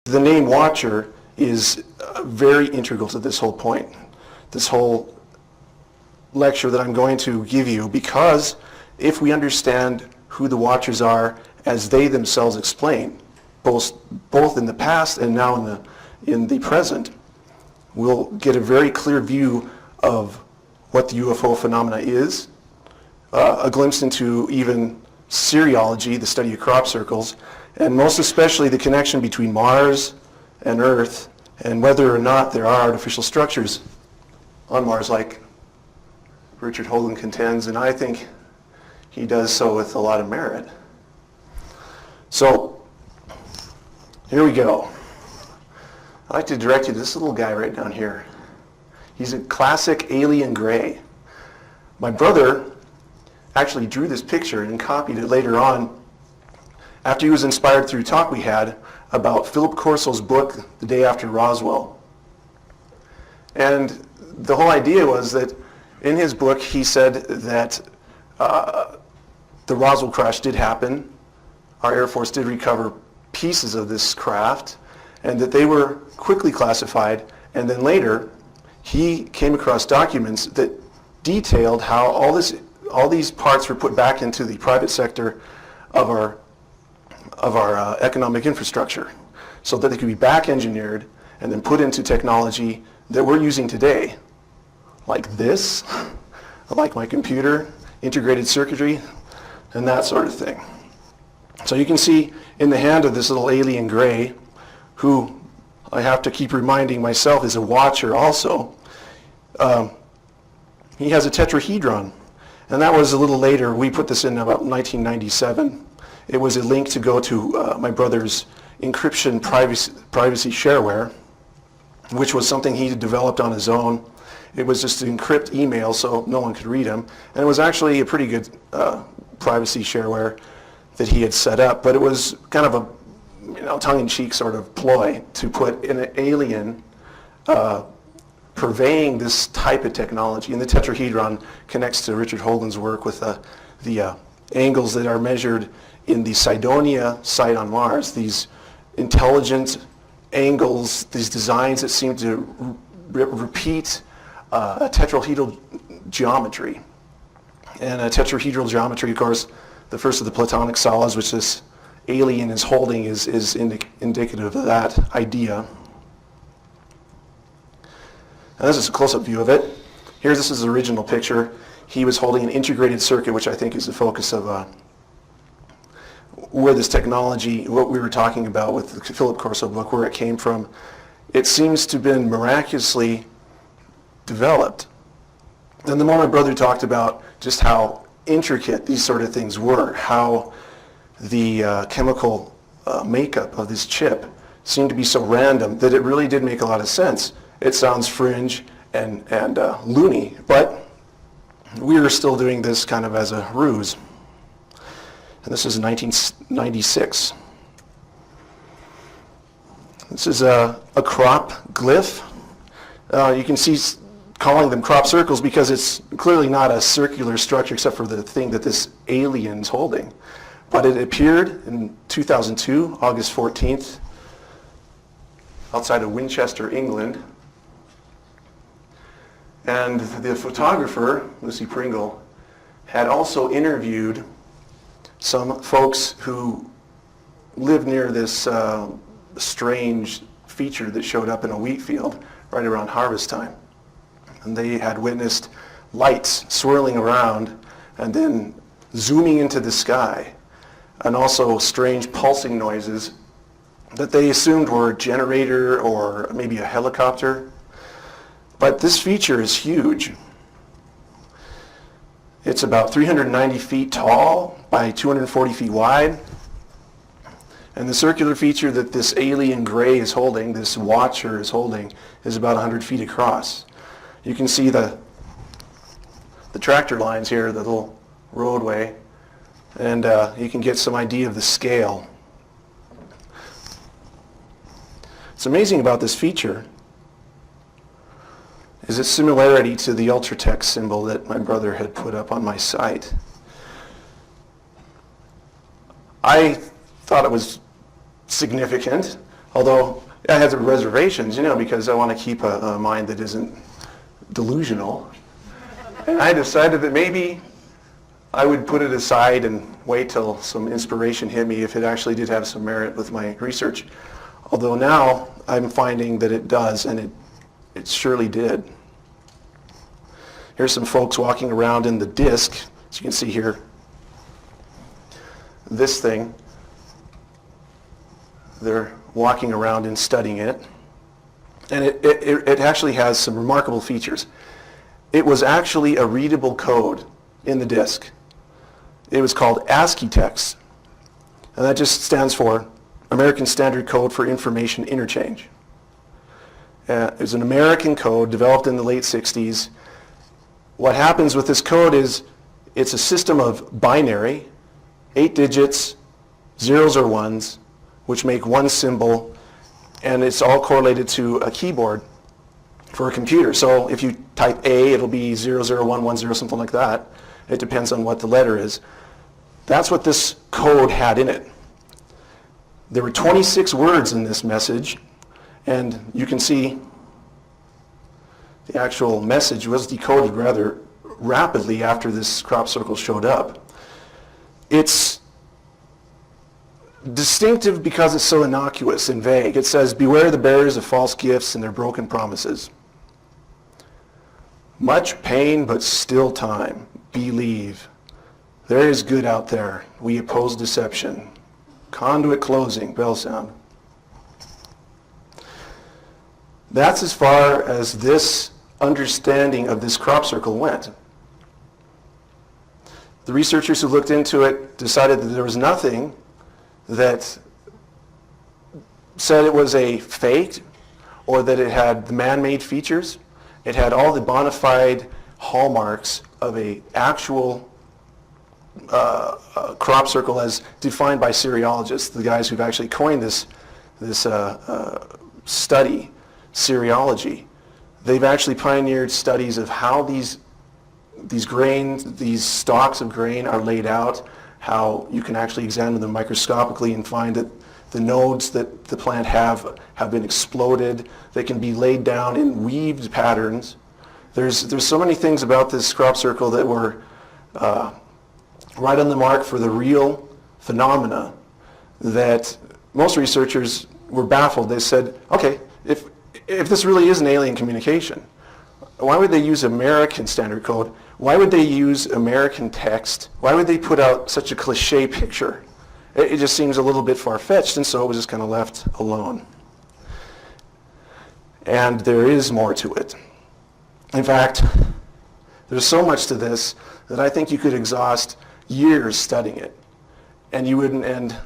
the name Watcher is very integral to this whole point, this whole lecture that I'm going to give you, because if we understand who the Watchers are as they themselves explain, both in the past and now in the present, we'll get a very clear view of what the UFO phenomena is, a glimpse into even cereology, the study of crop circles, and most especially the connection between Mars and Earth, and whether or not there are artificial structures on Mars, like Richard Hoagland contends, and I think he does so with a lot of merit. So, here we go. I'd like to direct you to this little guy right down here. He's a classic alien gray. My brother actually drew this picture and copied it later on after he was inspired through a talk we had about Philip Corso's book, The Day After Roswell. And the whole idea was that in his book he said that the Roswell crash did happen, our Air Force did recover pieces of this craft, and that they were quickly classified, and then later he came across documents that detailed how all these parts were put back into the private sector of our economic infrastructure, so that they could be back engineered and then put into technology that we're using today, like this, like my computer, integrated circuitry, and that sort of thing. So you can see in the hand of this little alien gray, who I have to keep reminding myself is a watcher also, he has a tetrahedron. And that was a little later. We put this in about 1997. It was a link to go to my brother's encryption privacy shareware, which was something he developed on his own. It was just to encrypt emails so no one could read them. And it was actually a pretty good privacy shareware that he had set up, but it was kind of a tongue-in-cheek sort of ploy to put an alien purveying this type of technology. And the tetrahedron connects to Richard Hoagland's work with the angles that are measured in the Cydonia site on Mars, these intelligent angles, these designs that seem to repeat a tetrahedral geometry. And a tetrahedral geometry, of course, the first of the Platonic solids, which this alien is holding, is indicative of that idea. And this is a close-up view of it. Here, this is the original picture. He was holding an integrated circuit, which I think is the focus of where this technology, what we were talking about with the Philip Corso book, where it came from. It seems to have been miraculously developed. And the more my brother talked about just how intricate these sort of things were, how the chemical makeup of this chip seemed to be so random that it really did make a lot of sense. It sounds fringe and loony, but we were still doing this kind of as a ruse. And this is 1996. This is a crop glyph. You can see calling them crop circles because it's clearly not a circular structure except for the thing that this alien's holding. But it appeared in 2002, August 14th, outside of Winchester, England. And the photographer, Lucy Pringle, had also interviewed some folks who lived near this strange feature that showed up in a wheat field right around harvest time. And they had witnessed lights swirling around and then zooming into the sky, and also strange pulsing noises that they assumed were a generator or maybe a helicopter. But this feature is huge. It's about 390 feet tall by 240 feet wide. And the circular feature that this alien gray is holding, this watcher is holding, is about 100 feet across. You can see the tractor lines here, the little roadway, and you can get some idea of the scale. What's amazing about this feature is its similarity to the Ultratech symbol that my brother had put up on my site. I thought it was significant. Although I had some reservations, because I want to keep a mind that isn't delusional. And I decided that maybe I would put it aside and wait till some inspiration hit me if it actually did have some merit with my research. Although now I'm finding that it does, and it surely did. Here's some folks walking around in the disc, as you can see here. This thing, they're walking around and studying it. And it actually has some remarkable features. It was actually a readable code in the disc. It was called ASCII text. And that just stands for American Standard Code for Information Interchange. It was an American code developed in the late 60s. What happens with this code is it's a system of binary, 8 digits, zeros or ones, which make one symbol, and it's all correlated to a keyboard for a computer. So if you type A, it'll be 00110, something like that. It depends on what the letter is. That's what this code had in it. There were 26 words in this message, and you can see the actual message was decoded rather rapidly after this crop circle showed up. It's distinctive because it's so innocuous and vague. It says, "Beware the bearers of false gifts and their broken promises. Much pain, but still time. Believe. There is good out there. We oppose deception. Conduit closing, bell sound." That's as far as this understanding of this crop circle went. The researchers who looked into it decided that there was nothing that said it was a fake or that it had the man-made features. It had all the bona fide hallmarks of an actual crop circle as defined by cereologists, the guys who've actually coined this study, cereology. They've actually pioneered studies of how these grains, these stalks of grain are laid out, how you can actually examine them microscopically and find that the nodes that the plant have been exploded. They can be laid down in weaved patterns. There's so many things about this crop circle that were right on the mark for the real phenomena that most researchers were baffled. They said, okay, if this really is an alien communication, why would they use American Standard Code? Why would they use American text? Why would they put out such a cliche picture? It just seems a little bit far-fetched, and so it was just kind of left alone. And there is more to it. In fact, there's so much to this that I think you could exhaust years studying it, and you wouldn't end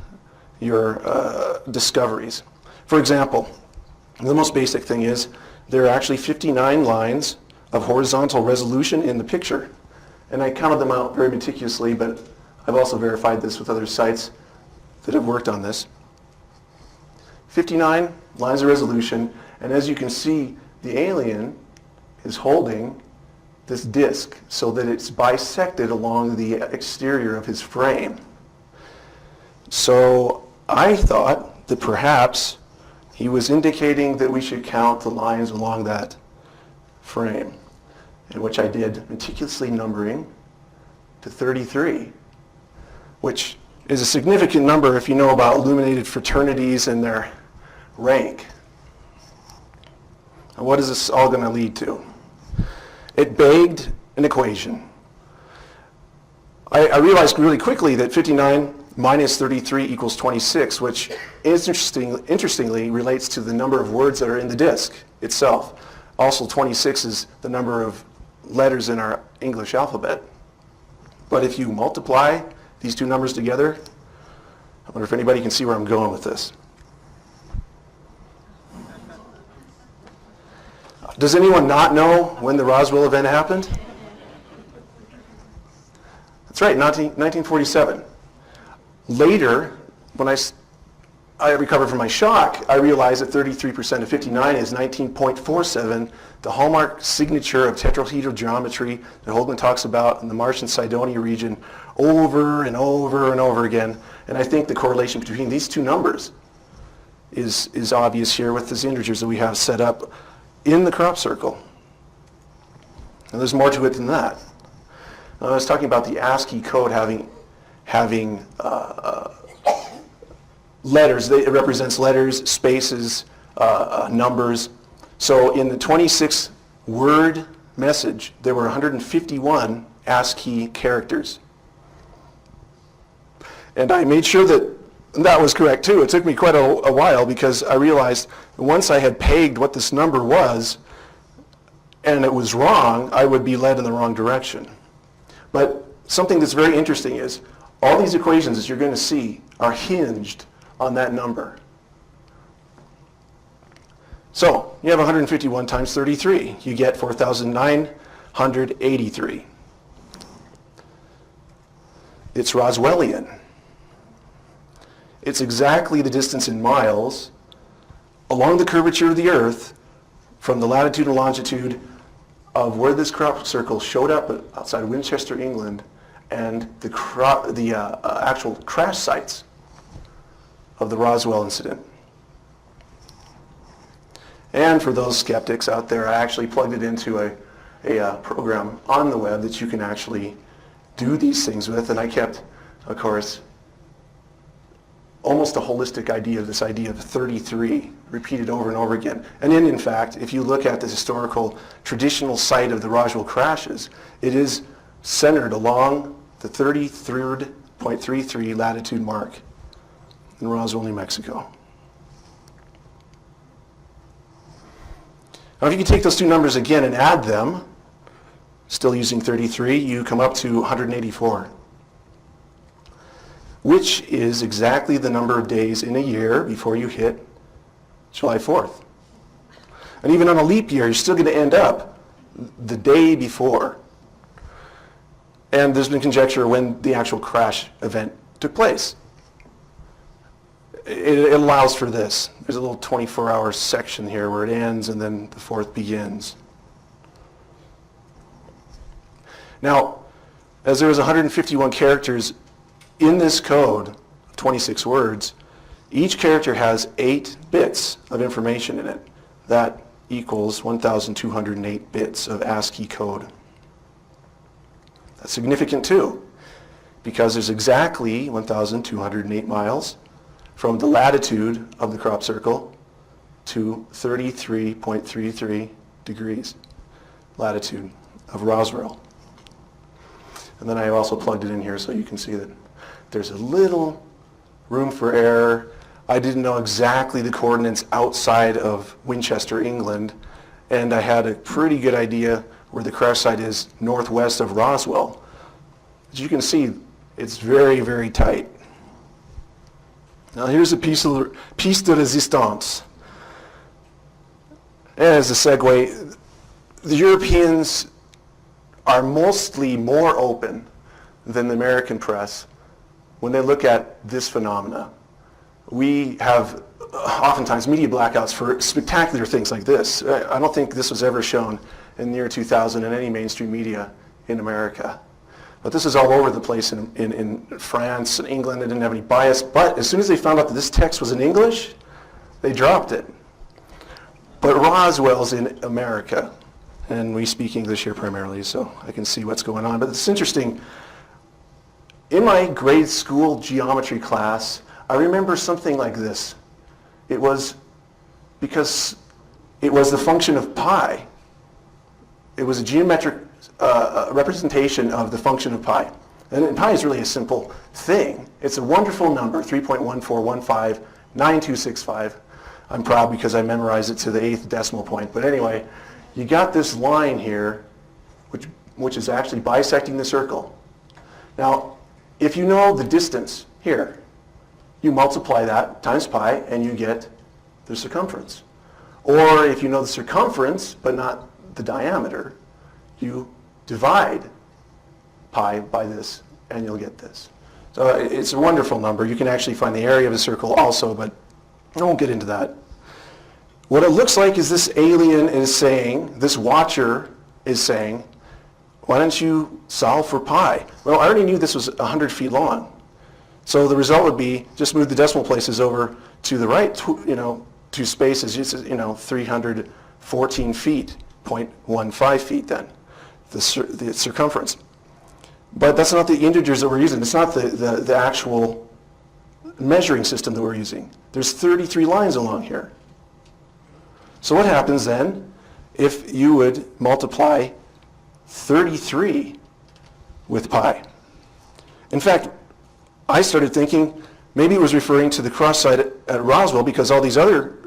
your discoveries. For example, the most basic thing is there are actually 59 lines of horizontal resolution in the picture. And I counted them out very meticulously, but I've also verified this with other sites that have worked on this. 59 lines of resolution, and as you can see, the alien is holding this disc so that it's bisected along the exterior of his frame. So I thought that perhaps he was indicating that we should count the lines along that frame, in which I did, meticulously numbering to 33, which is a significant number if you know about illuminated fraternities and their rank. And what is this all going to lead to? It begged an equation. I realized really quickly that 59 minus 33 equals 26, which interestingly relates to the number of words that are in the disc itself. Also, 26 is the number of letters in our English alphabet. But if you multiply these two numbers together, I wonder if anybody can see where I'm going with this. Does anyone not know when the Roswell event happened? That's right, 1947. Later, when I recovered from my shock, I realized that 33% of 59 is 19.47, the hallmark signature of tetrahedral geometry that Holman talks about in the Martian Cydonia region over and over and over again. And I think the correlation between these two numbers is obvious here with these integers that we have set up in the crop circle. And there's more to it than that. I was talking about the ASCII code having letters. It represents letters, spaces, numbers. So in the 26-word message, there were 151 ASCII characters. And I made sure that was correct too. It took me quite a while because I realized once I had pegged what this number was and it was wrong, I would be led in the wrong direction. But something that's very interesting is all these equations that you're going to see are hinged on that number. So you have 151 times 33. You get 4,983. It's Roswellian. It's exactly the distance in miles along the curvature of the Earth from the latitude and longitude of where this crop circle showed up outside Winchester, England, and the actual crash sites of the Roswell incident. And for those skeptics out there, I actually plugged it into a program on the web that you can actually do these things with, and I kept, of course, almost a holistic idea, this idea of 33, repeated over and over again. And then, in fact, if you look at the historical traditional site of the Roswell crashes, it is centered along the 33.33 latitude mark in Roswell, New Mexico. Now, if you can take those two numbers again and add them, still using 33, you come up to 184. Which is exactly the number of days in a year before you hit July 4th. And even on a leap year, you're still going to end up the day before. And there's been conjecture when the actual crash event took place. It allows for this. There's a little 24-hour section here where it ends and then the 4th begins. Now, as there was 151 characters in this code, 26 words, each character has 8 bits of information in it. That equals 1,208 bits of ASCII code. That's significant too, because there's exactly 1,208 miles from the latitude of the crop circle to 33.33 degrees latitude of Roswell. And then I also plugged it in here so you can see that there's a little room for error. I didn't know exactly the coordinates outside of Winchester, England, and I had a pretty good idea where the crash site is northwest of Roswell. As you can see, it's very, very tight. Now here's a piece de resistance. As a segue, the Europeans are mostly more open than the American press when they look at this phenomena. We have oftentimes media blackouts for spectacular things like this. I don't think this was ever shown in the year 2000 in any mainstream media in America. But this is all over the place in France and England. They didn't have any bias. But as soon as they found out that this text was in English, they dropped it. But Roswell's in America. And we speak English here primarily, so I can see what's going on. But it's interesting. In my grade school geometry class, I remember something like this. It was because it was the function of pi. It was a geometric representation of the function of pi. And pi is really a simple thing. It's a wonderful number, 3.14159265. I'm proud because I memorized it to the 8th decimal point. But anyway, you got this line here, which is actually bisecting the circle. Now, if you know the distance here, you multiply that times pi and you get the circumference. Or if you know the circumference but not the diameter, you divide pi by this and you'll get this. So it's a wonderful number. You can actually find the area of a circle also, but I won't get into that. What it looks like is this alien is saying, this watcher is saying, why don't you solve for pi? Well, I already knew this was 100 feet long. So the result would be just move the decimal places over to the right, two spaces, 314 feet, 0.15 feet then, the circumference. But that's not the integers that we're using. It's not the actual measuring system that we're using. There's 33 lines along here. So what happens then if you would multiply 33 with pi? In fact, I started thinking maybe it was referring to the cross site at Roswell because all these other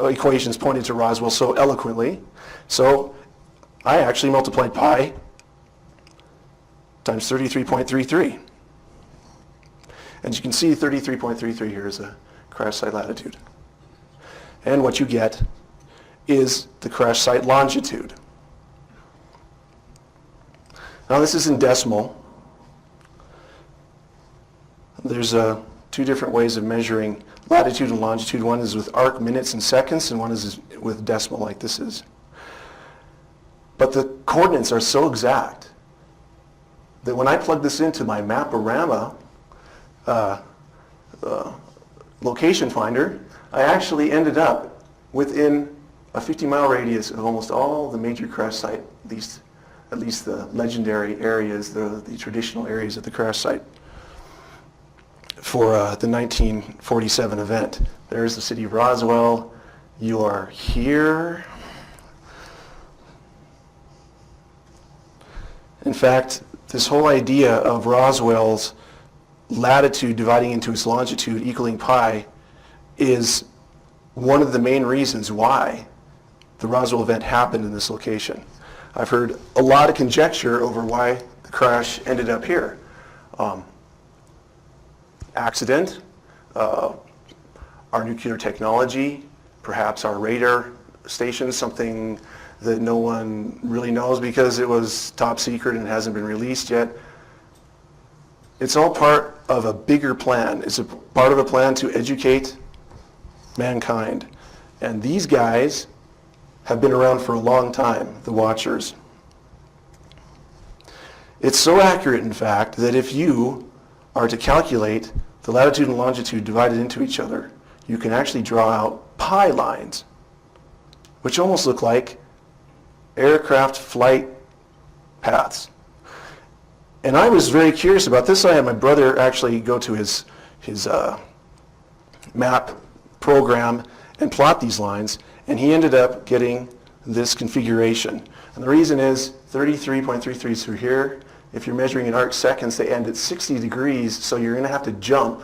equations pointed to Roswell so eloquently. So I actually multiplied pi times 33.33. And you can see 33.33 here is a crash site latitude. And what you get is the crash site longitude. Now this is in decimal. There's two different ways of measuring latitude and longitude. One is with arc minutes and seconds, and one is with decimal like this is. But the coordinates are so exact that when I plug this into my Map-O-Rama location finder, I actually ended up within a 50-mile radius of almost all the major crash site, at least the legendary areas, the traditional areas of the crash site for the 1947 event. There's the city of Roswell. You are here. In fact, this whole idea of Roswell's latitude dividing into its longitude equaling pi is one of the main reasons why the Roswell event happened in this location. I've heard a lot of conjecture over why the crash ended up here. Accident, our nuclear technology, perhaps our radar station, something that no one really knows because it was top secret and hasn't been released yet. It's all part of a bigger plan. It's a part of a plan to educate mankind. And these guys have been around for a long time, the Watchers. It's so accurate, in fact, that if you are to calculate the latitude and longitude divided into each other, you can actually draw out pi lines, which almost look like aircraft flight paths. And I was very curious about this. I had my brother actually go to his map program and plot these lines, and he ended up getting this configuration. And the reason is 33.33 through here. If you're measuring in arc seconds, they end at 60 degrees, so you're going to have to jump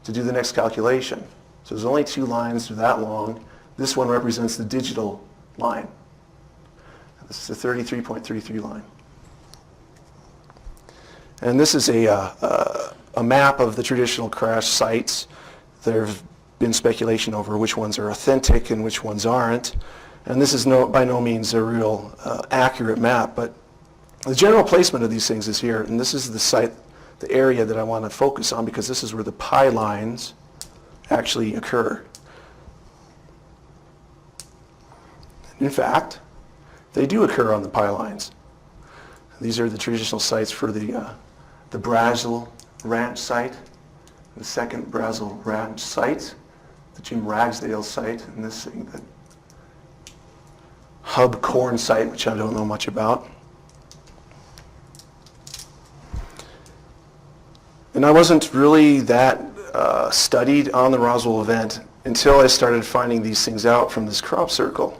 to do the next calculation. So there's only two lines that are that long. This one represents the digital line. This is the 33.33 line. And this is a map of the traditional crash sites. There have been speculation over which ones are authentic and which ones aren't. And this is by no means a real accurate map, but the general placement of these things is here. And this is the site, the area that I want to focus on because this is where the pi lines actually occur. In fact, they do occur on the pi lines. These are the traditional sites for the Brazil Ranch site, the second Brazil Ranch site, the Jim Ragsdale site, and this thing, the Hub Corn site, which I don't know much about. And I wasn't really that studied on the Roswell event until I started finding these things out from this crop circle.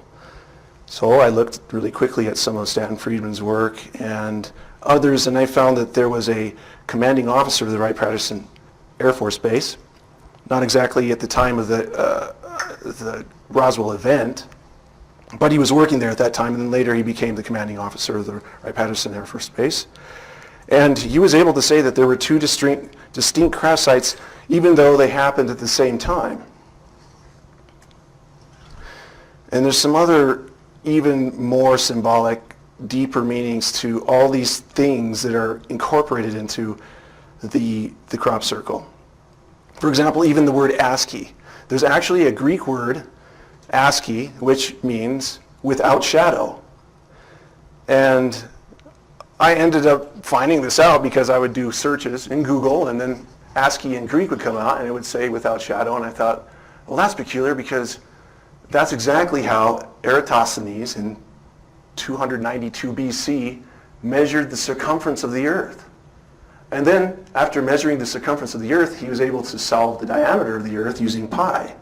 So I looked really quickly at some of Stanton Friedman's work and others, and I found that there was a commanding officer of the Wright-Patterson Air Force Base, not exactly at the time of the Roswell event, but he was working there at that time, and then later he became the commanding officer of the Wright-Patterson Air Force Base. And he was able to say that there were two distinct crash sites, even though they happened at the same time. And there's some other even more symbolic, deeper meanings to all these things that are incorporated into the crop circle. For example, even the word ASCII. There's actually a Greek word, ASCII, which means without shadow. And I ended up finding this out because I would do searches in Google and then ASCII in Greek would come out and it would say without shadow, and I thought, well, that's peculiar because that's exactly how Eratosthenes in 292 BC measured the circumference of the earth. And then, after measuring the circumference of the earth, he was able to solve the diameter of the earth using pi,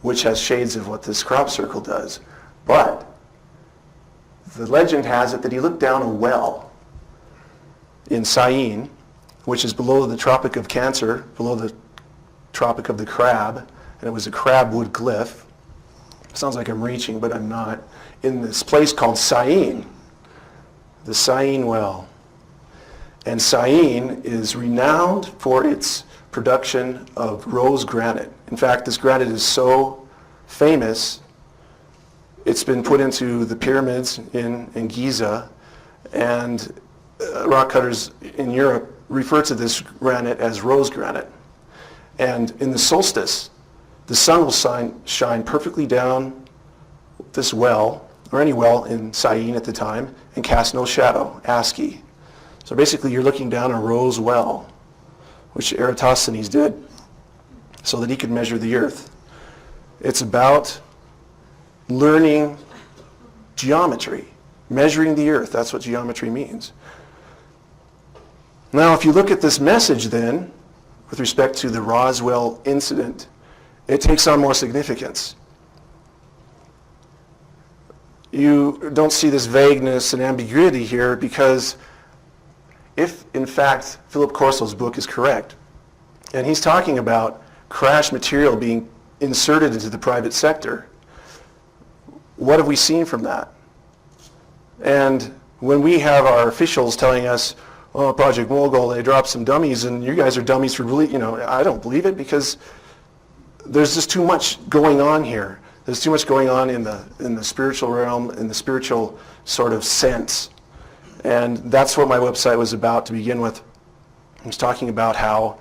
which has shades of what this crop circle does. But the legend has it that he looked down a well in Syene, which is below the Tropic of Cancer, below the Tropic of the Crab, and it was a crabwood glyph. Sounds like I'm reaching, but I'm not. In this place called Syene, the Syene well. And Syene is renowned for its production of rose granite. In fact, this granite is so famous, it's been put into the pyramids in Giza, and rock cutters in Europe refer to this granite as rose granite. And in the solstice, the sun will shine perfectly down this well, or any well in Syene at the time, and cast no shadow, ASCII. So basically you're looking down a rose well, which Eratosthenes did, so that he could measure the earth. It's about learning geometry, measuring the earth. That's what geometry means. Now, if you look at this message then, with respect to the Roswell incident, it takes on more significance. You don't see this vagueness and ambiguity here because if, in fact, Philip Corso's book is correct, and he's talking about crash material being inserted into the private sector, what have we seen from that? And when we have our officials telling us, oh, Project Mogul, they dropped some dummies, and you guys are dummies for believing, I don't believe it because there's just too much going on here. There's too much going on in the spiritual realm, in the spiritual sort of sense. And that's what my website was about to begin with. I was talking about how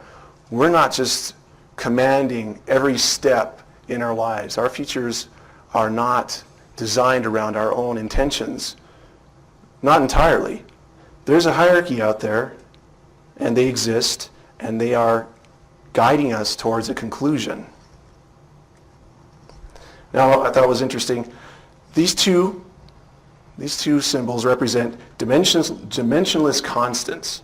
we're not just commanding every step in our lives. Our futures are not designed around our own intentions. Not entirely. There's a hierarchy out there, and they exist, and they are guiding us towards a conclusion. Now, I thought it was interesting. These two symbols represent dimensionless constants.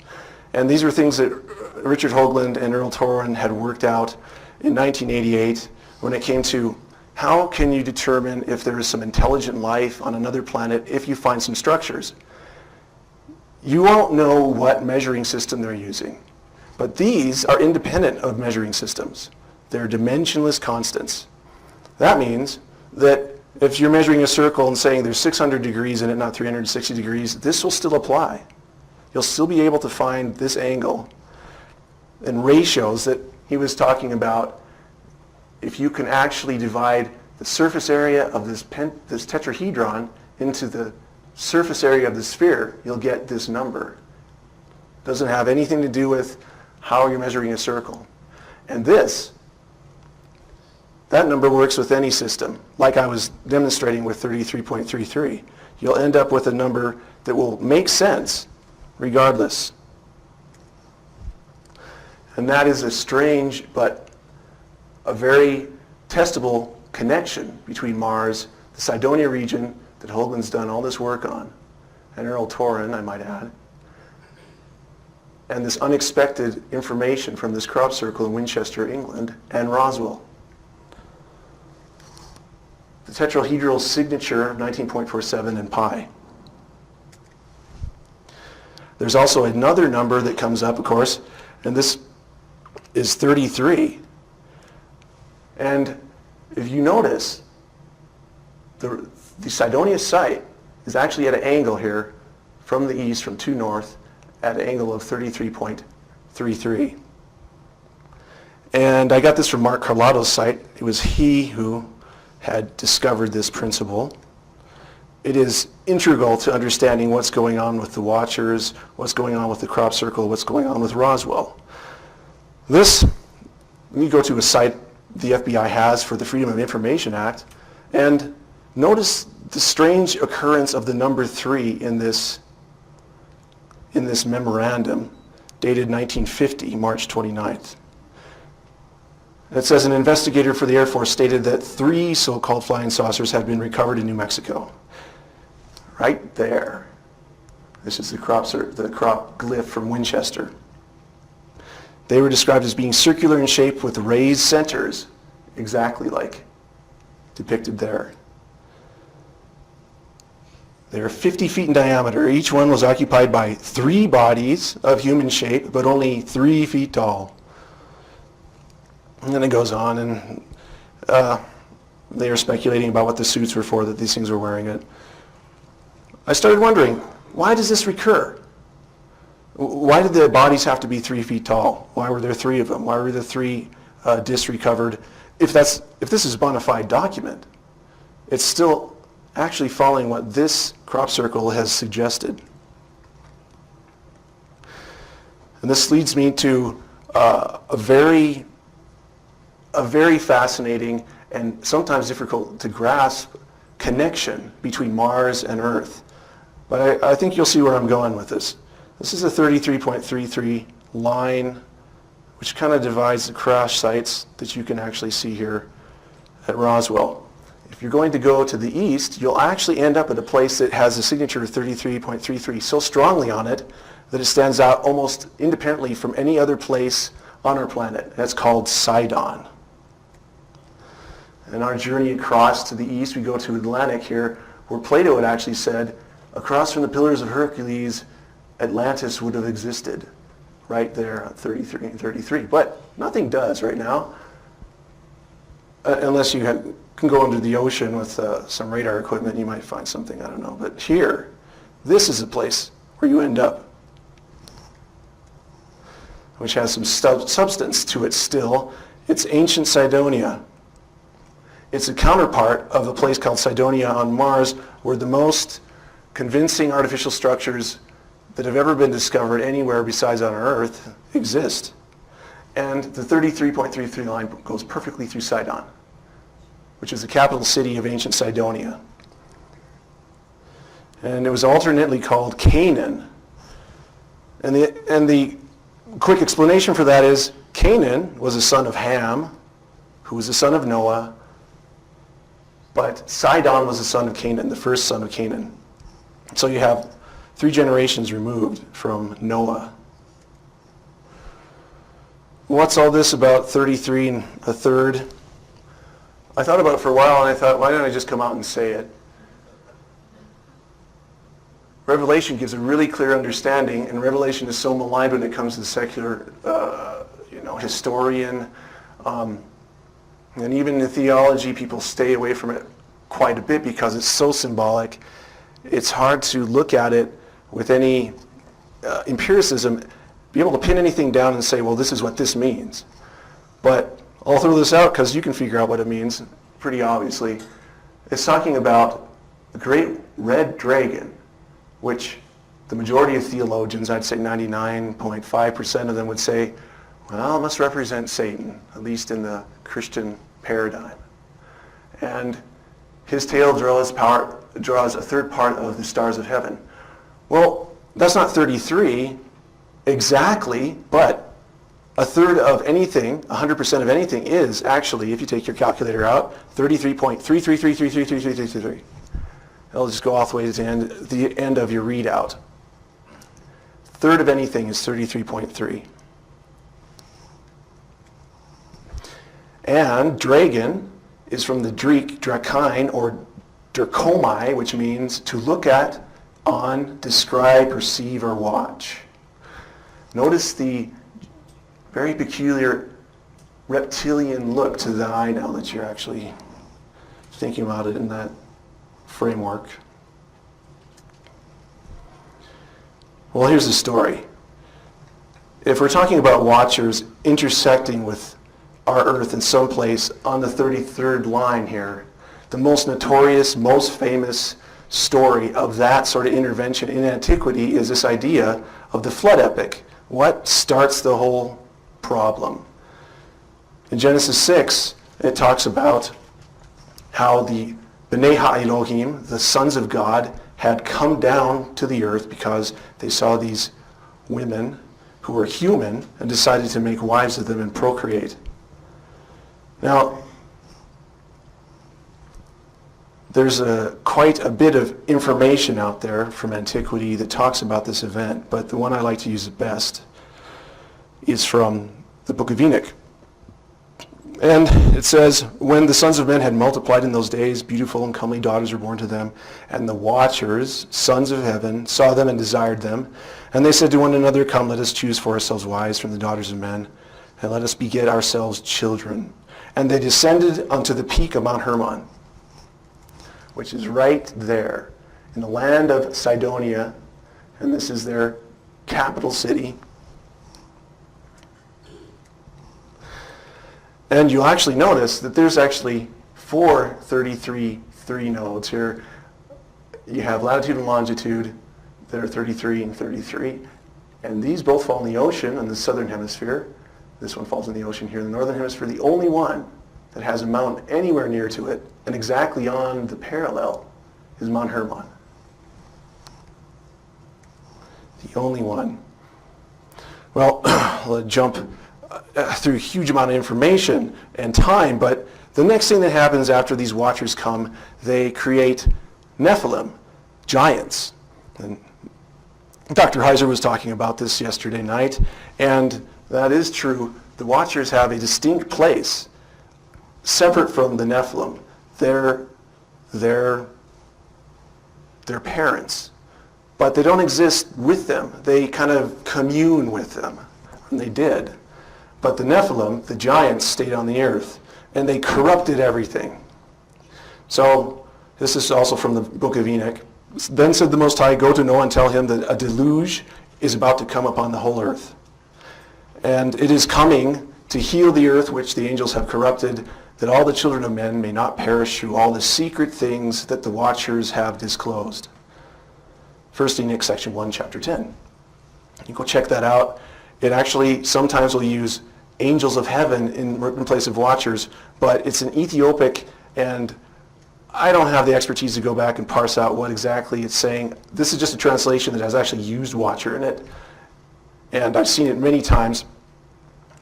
And these were things that Richard Hoagland and Earl Torren had worked out in 1988 when it came to how can you determine if there is some intelligent life on another planet if you find some structures. You won't know what measuring system they're using. But these are independent of measuring systems. They're dimensionless constants. That means that if you're measuring a circle and saying there's 600 degrees in it, not 360 degrees, this will still apply. You'll still be able to find this angle and ratios that he was talking about. If you can actually divide the surface area of this tetrahedron into the surface area of the sphere, you'll get this number. It doesn't have anything to do with how you're measuring a circle. And that number works with any system, like I was demonstrating with 33.33. You'll end up with a number that will make sense regardless. And that is a strange but a very testable connection between Mars, the Cydonia region that Hoagland's done all this work on, and Earl Torren, I might add, and this unexpected information from this crop circle in Winchester, England, and Roswell. The tetrahedral signature of 19.47 and pi. There's also another number that comes up, of course, and this is 33. And if you notice, the Cydonia site is actually at an angle here from the east, from 2 north, at an angle of 33.33. And I got this from Mark Carlotto's site. It was he who had discovered this principle. It is integral to understanding what's going on with the Watchers, what's going on with the crop circle, what's going on with Roswell. You go to a site the FBI has for the Freedom of Information Act, and notice the strange occurrence of the number 3 in this memorandum. dated 1950, March 29th. It says an investigator for the Air Force stated that 3 so-called flying saucers had been recovered in New Mexico. Right there. This is the crop glyph from Winchester. They were described as being circular in shape with raised centers, exactly like depicted there. They are 50 feet in diameter. Each one was occupied by 3 bodies of human shape, but only 3 feet tall. And then it goes on, and they are speculating about what the suits were for, that these things were wearing it. I started wondering, why does this recur? Why did the bodies have to be 3 feet tall? Why were there 3 of them? Why were the 3 discs recovered? If this is a bona fide document, it's still actually following what this crop circle has suggested. And this leads me to a very fascinating and sometimes difficult to grasp connection between Mars and Earth. But I think you'll see where I'm going with this. This is a 33.33 line, which kind of divides the crash sites that you can actually see here at Roswell. If you're going to go to the east, you'll actually end up at a place that has a signature of 33.33 so strongly on it that it stands out almost independently from any other place on our planet. That's called Sidon. And our journey across to the east, we go to Atlantic here, where Plato had actually said, across from the Pillars of Hercules, Atlantis would have existed right there at 33 and 33. But nothing does right now, unless you can go under the ocean with some radar equipment. You might find something, I don't know. But here, this is a place where you end up, which has some substance to it still. It's ancient Cydonia. It's a counterpart of a place called Cydonia on Mars, where the most convincing artificial structures that have ever been discovered anywhere besides on Earth exist. And the 33.33 line goes perfectly through Sidon, which is the capital city of ancient Cydonia. And it was alternately called Canaan. And the quick explanation for that is Canaan was a son of Ham, who was the son of Noah, but Sidon was the son of Canaan, the first son of Canaan. So you have 3 generations removed from Noah. What's all this about 33 and a third? I thought about it for a while, and I thought, why don't I just come out and say it? Revelation gives a really clear understanding, and Revelation is so maligned when it comes to the secular historian. And even in theology, people stay away from it quite a bit because it's so symbolic. It's hard to look at it with any empiricism, be able to pin anything down and say, well, this is what this means. But I'll throw this out because you can figure out what it means pretty obviously. It's talking about the great red dragon, which the majority of theologians, I'd say 99.5% of them would say, well, it must represent Satan, at least in the Christian paradigm. And his tail draws a third part of the stars of heaven. Well, that's not 33 exactly, but a third of anything, 100% of anything is actually, if you take your calculator out, 33.33333333. It'll just go all the way to the end of your readout. Third of anything is 33.3. And dragon is from the Greek drakine or derkomai, which means to look at, on, describe, perceive, or watch. Notice the very peculiar reptilian look to the eye now that you're actually thinking about it in that framework. Well, here's the story. If we're talking about watchers intersecting with our Earth in some place on the 33rd line here, the most notorious, most famous story of that sort of intervention in antiquity is this idea of the flood epic. What starts the whole problem? In Genesis 6, it talks about how the Bnei HaElohim, the sons of God, had come down to the earth because they saw these women who were human and decided to make wives of them and procreate. Now, there's quite a bit of information out there from antiquity that talks about this event, but the one I like to use the best is from the book of Enoch. And it says, when the sons of men had multiplied in those days, beautiful and comely daughters were born to them, and the watchers, sons of heaven, saw them and desired them. And they said to one another, come, let us choose for ourselves wives from the daughters of men, and let us beget ourselves children. And they descended unto the peak of Mount Hermon, which is right there in the land of Sidonia, and this is their capital city. And you'll actually notice that there's actually 4 33 nodes here. You have latitude and longitude that are 33 and 33. And these both fall in the ocean in the southern hemisphere. This one falls in the ocean here in the northern hemisphere. The only one that has a mountain anywhere near to it and exactly on the parallel is Mount Hermon. The only one. Well, let's jump through a huge amount of information and time, but the next thing that happens after these watchers come, they create Nephilim, giants. And Dr. Heiser was talking about this yesterday night, and that is true. The watchers have a distinct place separate from the Nephilim. They're parents, but they don't exist with them. They kind of commune with them, and they did. But the Nephilim, the giants, stayed on the earth, and they corrupted everything. So, this is also from the book of Enoch. Then said the Most High, go to Noah and tell him that a deluge is about to come upon the whole earth. And it is coming to heal the earth which the angels have corrupted, that all the children of men may not perish through all the secret things that the watchers have disclosed. 1 Enoch section 1, chapter 10. You go check that out. It actually sometimes will use angels of heaven in place of watchers, but it's an Ethiopic, and I don't have the expertise to go back and parse out what exactly it's saying. This is just a translation that has actually used watcher in it, and I've seen it many times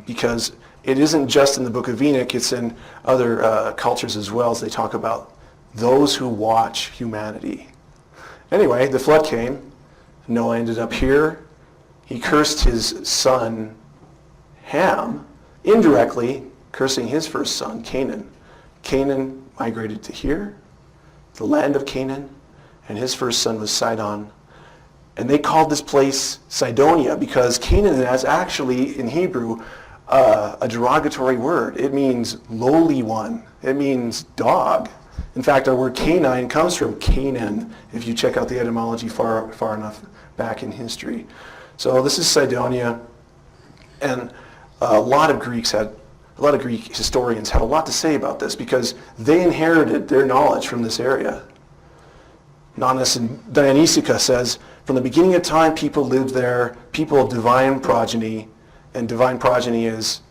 because it isn't just in the book of Enoch, it's in other cultures as well, as they talk about those who watch humanity. Anyway, the flood came. Noah ended up here. He cursed his son Ham, indirectly cursing his first son, Canaan. Canaan migrated to here, the land of Canaan, and his first son was Sidon. And they called this place Sidonia because Canaan is actually, in Hebrew, a derogatory word. It means lowly one. It means dog. In fact, our word canine comes from Canaan, if you check out the etymology far enough back in history. So this is Sidonia, and a lot of Greek historians had a lot to say about this because they inherited their knowledge from this area. Nonnus and Dionysica says, from the beginning of time, people lived there, people of divine progeny, and divine progeny is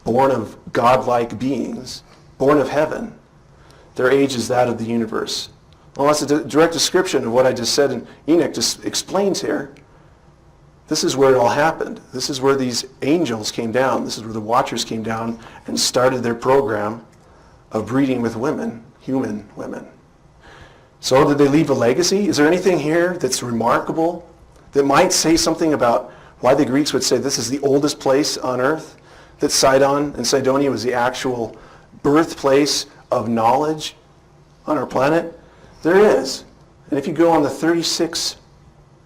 born of godlike beings, born of heaven. Their age is that of the universe. Well, that's a direct description of what I just said, and Enoch just explains here. This is where it all happened. This is where these angels came down. This is where the watchers came down and started their program of breeding with women, human women. So did they leave a legacy? Is there anything here that's remarkable that might say something about why the Greeks would say this is the oldest place on earth? That Sidon and Sidonia was the actual birthplace of knowledge on our planet? There is. And if you go on the 36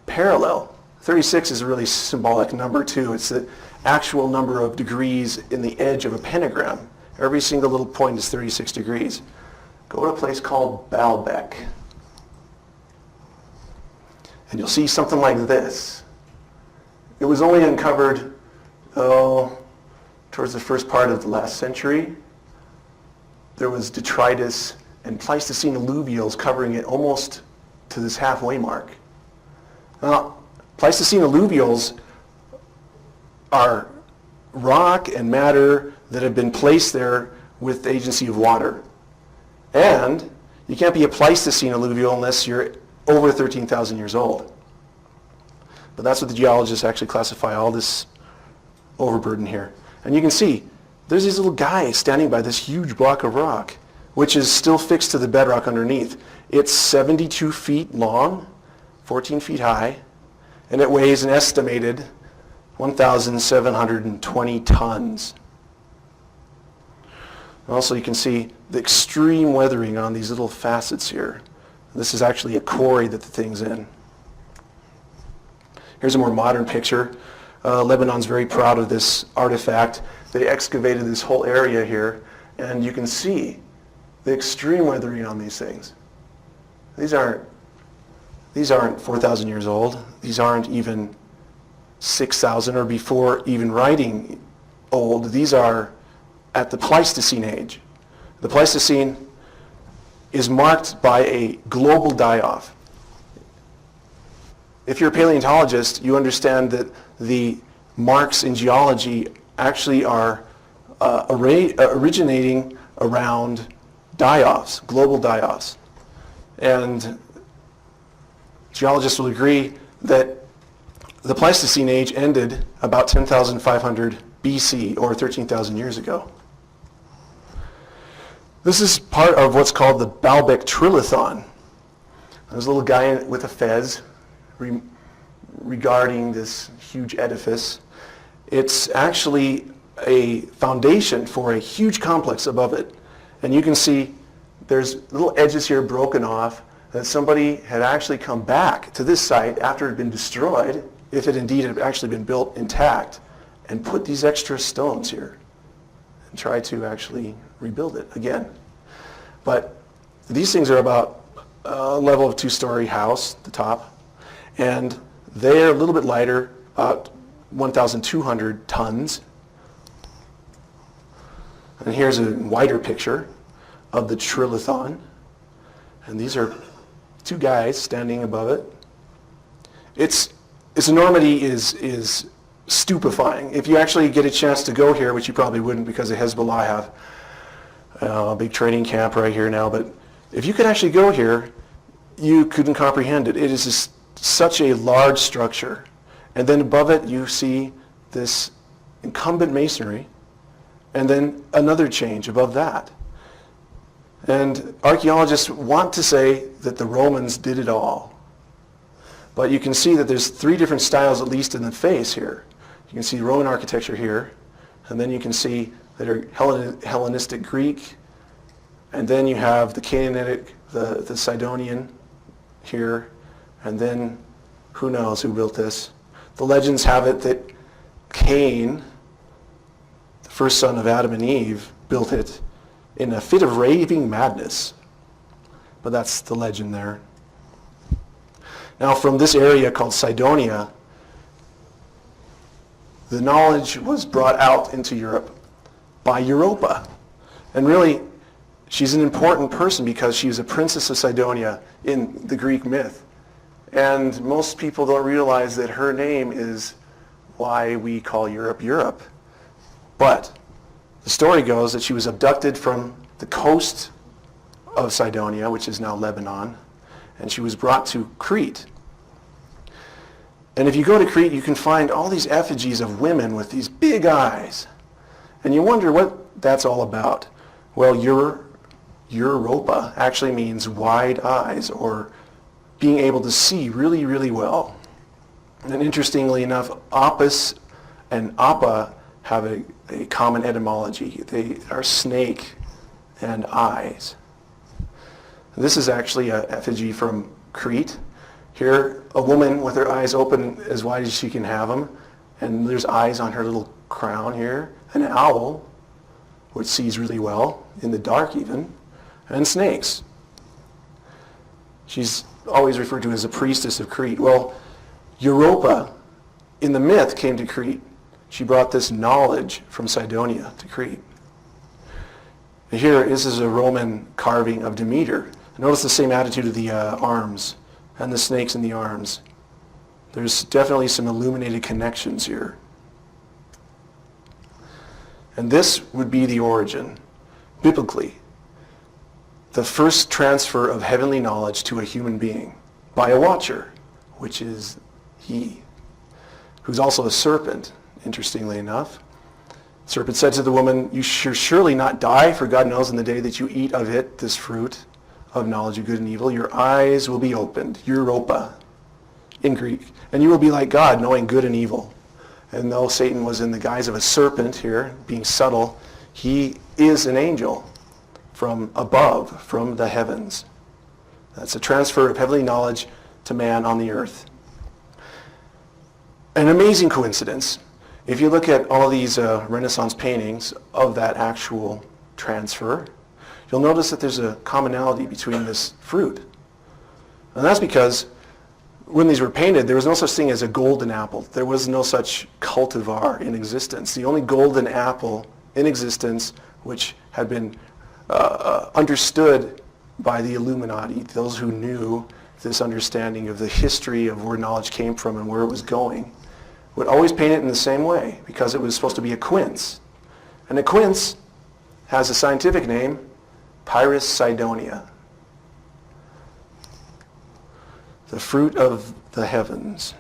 parallel, 36 is a really symbolic number too. It's the actual number of degrees in the edge of a pentagram. Every single little point is 36 degrees. Go to a place called Baalbek. And you'll see something like this. It was only uncovered, towards the first part of the last century. There was detritus and Pleistocene alluvials covering it almost to this halfway mark. Now, Pleistocene alluvials are rock and matter that have been placed there with the agency of water. And you can't be a Pleistocene alluvial unless you're over 13,000 years old. But that's what the geologists actually classify all this overburden here. And you can see there's these little guys standing by this huge block of rock, which is still fixed to the bedrock underneath. It's 72 feet long, 14 feet high, and it weighs an estimated 1,720 tons. Also, you can see the extreme weathering on these little facets here. This is actually a quarry that the thing's in. Here's a more modern picture. Lebanon's very proud of this artifact. They excavated this whole area here, and you can see the extreme weathering on these things. These aren't 4,000 years old. These aren't even 6,000 or before even writing old. These are at the Pleistocene age. The Pleistocene is marked by a global die-off. If you're a paleontologist, you understand that the marks in geology actually are originating around die-offs, global die-offs. And geologists will agree that the Pleistocene age ended about 10,500 BC, or 13,000 years ago. This is part of what's called the Baalbek Trilithon. There's a little guy with a fez regarding this huge edifice. It's actually a foundation for a huge complex above it. And you can see there's little edges here broken off that somebody had actually come back to this site after it had been destroyed, if it indeed had actually been built intact, and put these extra stones here and try to actually rebuild it again. But these things are about a level of two-story house, the top, and they're a little bit lighter, about 1,200 tons. And here's a wider picture of the Trilithon. And these are two guys standing above it. Its enormity is stupefying. If you actually get a chance to go here, which you probably wouldn't because the Hezbollah have a big training camp right here now, but if you could actually go here, you couldn't comprehend it. It is just such a large structure. And then above it you see this incumbent masonry, and then another change above that. And archaeologists want to say that the Romans did it all. But you can see that there's three different styles, at least in the face here. You can see Roman architecture here, and then you can see that are Hellenistic Greek, and then you have the Canaanitic, the Sidonian here, and then who knows who built this. The legends have it that Cain, the first son of Adam and Eve, built it in a fit of raving madness. But that's the legend there. Now, from this area called Sidonia, the knowledge was brought out into Europe by Europa. And really, she's an important person because she was a princess of Sidonia in the Greek myth. And most people don't realize that her name is why we call Europe Europe. But the story goes that she was abducted from the coast of Sidonia, which is now Lebanon, and she was brought to Crete. And if you go to Crete, you can find all these effigies of women with these big eyes. And you wonder what that's all about. Well, Europa actually means wide eyes, or being able to see really, really well. And interestingly enough, Apis and Appa have a common etymology. They are snake and eyes. This is actually an effigy from Crete. Here, a woman with her eyes open as wide as she can have them, and there's eyes on her little crown here. An owl, which sees really well, in the dark even, and snakes. She's always referred to as a priestess of Crete. Well, Europa, in the myth, came to Crete. She brought this knowledge from Sidonia to Crete. And here, this is a Roman carving of Demeter. Notice the same attitude of the arms and the snakes in the arms. There's definitely some illuminated connections here. And this would be the origin, biblically, the first transfer of heavenly knowledge to a human being by a watcher, which is he, who's also a serpent, interestingly enough. The serpent said to the woman, "You shall surely not die, for God knows in the day that you eat of it, this fruit of knowledge of good and evil, your eyes will be opened," Europa in Greek, "and you will be like God, knowing good and evil." And though Satan was in the guise of a serpent here, being subtle, he is an angel from above, from the heavens. That's a transfer of heavenly knowledge to man on the earth. An amazing coincidence. If you look at all these Renaissance paintings of that actual transfer, you'll notice that there's a commonality between this fruit. And that's because when these were painted, there was no such thing as a golden apple. There was no such cultivar in existence. The only golden apple in existence, which had been understood by the Illuminati, those who knew this understanding of the history of where knowledge came from and where it was going, would always paint it in the same way because it was supposed to be a quince. And a quince has a scientific name, Pyrus Sidonia, the fruit of the heavens.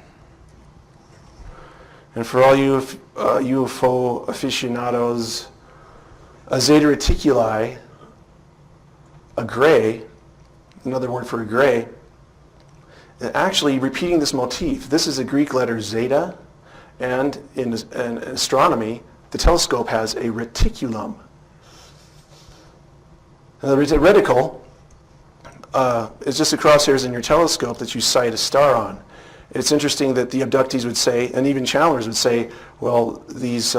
And for all you UFO aficionados, a Zeta Reticuli, a gray, another word for a gray, actually repeating this motif. This is a Greek letter zeta, and in astronomy, the telescope has a reticulum. Now, the reticle is just the crosshairs in your telescope that you sight a star on. It's interesting that the abductees would say, and even channelers would say, well, these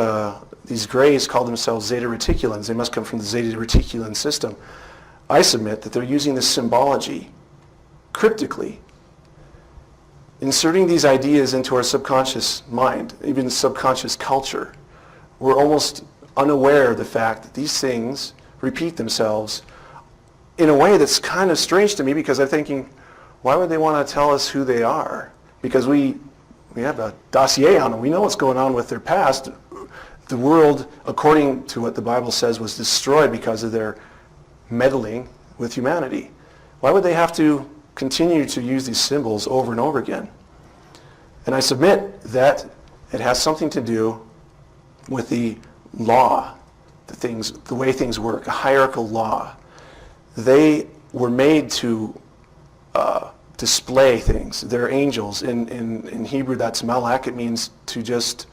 grays call themselves Zeta Reticulans. They must come from the Zeta Reticulan system. I submit that they're using this symbology cryptically, inserting these ideas into our subconscious mind, even subconscious culture. We're almost unaware of the fact that these things repeat themselves in a way that's kind of strange to me, because I'm thinking, why would they want to tell us who they are? Because we have a dossier on them. We know what's going on with their past. The world, according to what the Bible says, was destroyed because of their meddling with humanity. Why would they have to continue to use these symbols over and over again? And I submit that it has something to do with the law, the way things work, a hierarchical law. They were made to display things. They're angels. In Hebrew, that's malak. It means to just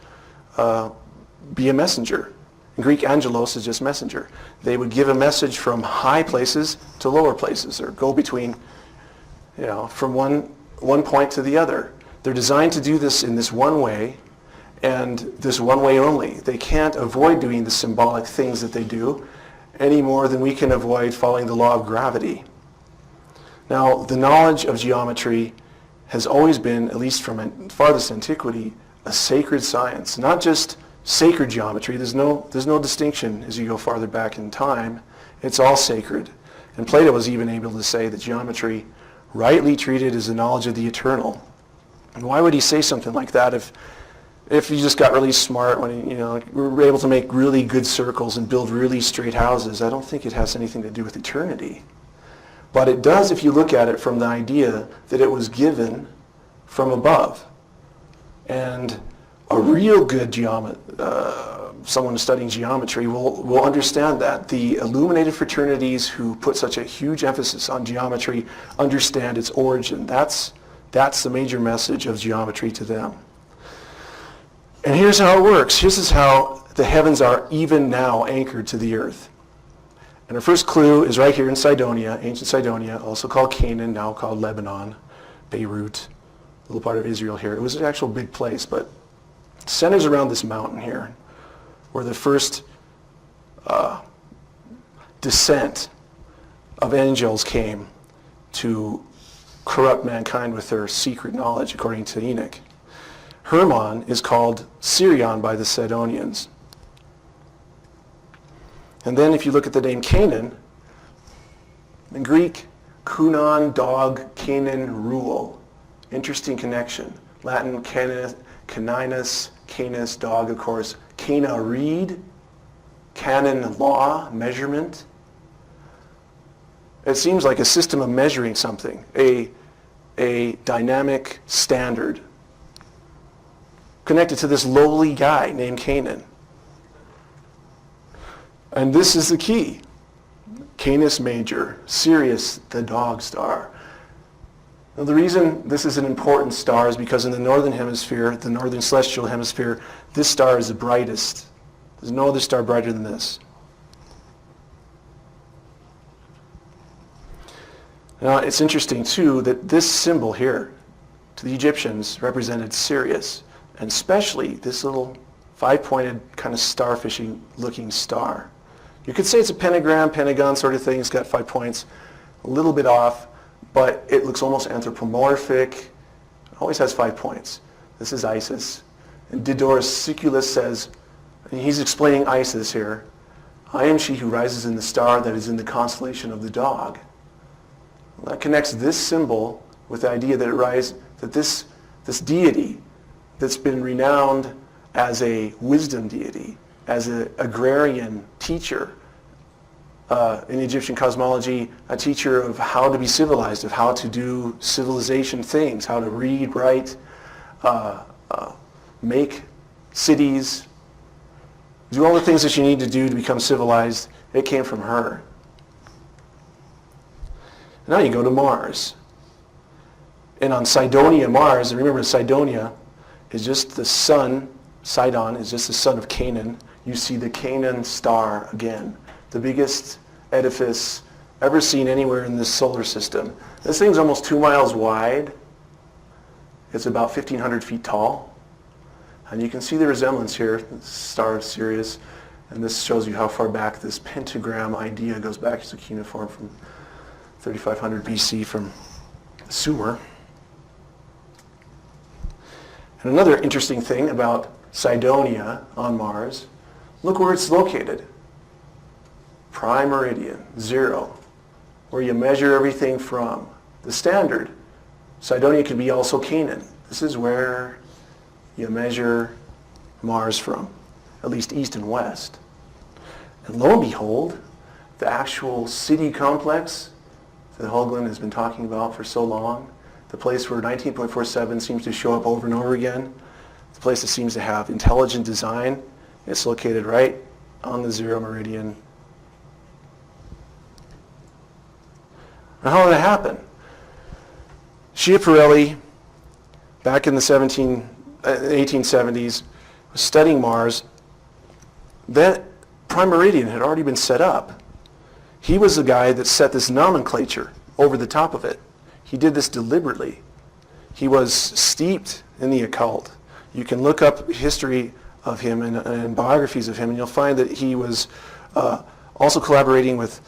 be a messenger. In Greek, angelos is just messenger. They would give a message from high places to lower places, or go between, from one point to the other. They're designed to do this in this one way, and this one way only. They can't avoid doing the symbolic things that they do any more than we can avoid following the law of gravity. Now, the knowledge of geometry has always been, at least from farthest antiquity, a sacred science. Not just sacred geometry. There's no distinction as you go farther back in time. It's all sacred. And Plato was even able to say that geometry, rightly treated, is the knowledge of the eternal. And why would he say something like that if you just got really smart when we were able to make really good circles and build really straight houses? I don't think it has anything to do with eternity. But it does if you look at it from the idea that it was given from above. And a real good someone studying geometry will understand that. The illuminated fraternities who put such a huge emphasis on geometry understand its origin. That's the major message of geometry to them. And here's how it works. This is how the heavens are even now anchored to the earth. And our first clue is right here in Sidonia, ancient Sidonia, also called Canaan, now called Lebanon, Beirut, a little part of Israel here. It was an actual big place, but it centers around this mountain here, where the first descent of angels came to corrupt mankind with their secret knowledge, according to Enoch. Hermon is called Sirion by the Sidonians. And then if you look at the name Canaan, in Greek, kunon, dog, Canaan, rule. Interesting connection. Latin, caninus, canis, dog, of course. Cana, reed. Canon, law, measurement. It seems like a system of measuring something, a dynamic standard. connected to this lowly guy named Canaan. And this is the key. Canis Major, Sirius, the dog star. Now, the reason this is an important star is because in the northern hemisphere, the northern celestial hemisphere, this star is the brightest. There's no other star brighter than this. Now, it's interesting, too, that this symbol here, to the Egyptians, represented Sirius, and especially this little five-pointed kind of starfishing-looking star. You could say it's a pentagon sort of thing. It's got 5 points, a little bit off, but it looks almost anthropomorphic. It always has 5 points. This is Isis. And Diodorus Siculus says, and he's explaining Isis here, I am she who rises in the star that is in the constellation of the dog. Well, that connects this symbol with the idea that this deity that's been renowned as a wisdom deity, as an agrarian teacher, in Egyptian cosmology, a teacher of how to be civilized, of how to do civilization things, how to read, write, make cities, do all the things that you need to do to become civilized. It came from her. Now you go to Mars. And on Cydonia, Mars, and remember Cydonia is just the sun, Sidon is just the son of Canaan. You see the Canaan star again, the biggest edifice ever seen anywhere in this solar system. This thing's almost 2 miles wide. It's about 1,500 feet tall. And you can see the resemblance here, the star of Sirius. And this shows you how far back this pentagram idea goes back. It's a cuneiform from 3500 BC from Sumer. And another interesting thing about Cydonia on Mars, look where it's located. Prime meridian, 0, where you measure everything from. The standard. Cydonia could be also Canaan. This is where you measure Mars from, at least east and west. And lo and behold, the actual city complex that Hoagland has been talking about for so long, the place where 19.47 seems to show up over and over again, the place that seems to have intelligent design, it's located right on the 0 meridian. Now, how did that happen? Schiaparelli, back in the 1870s, was studying Mars. That prime meridian had already been set up. He was the guy that set this nomenclature over the top of it. He did this deliberately. He was steeped in the occult. You can look up history of him and biographies of him, and you'll find that he was also collaborating with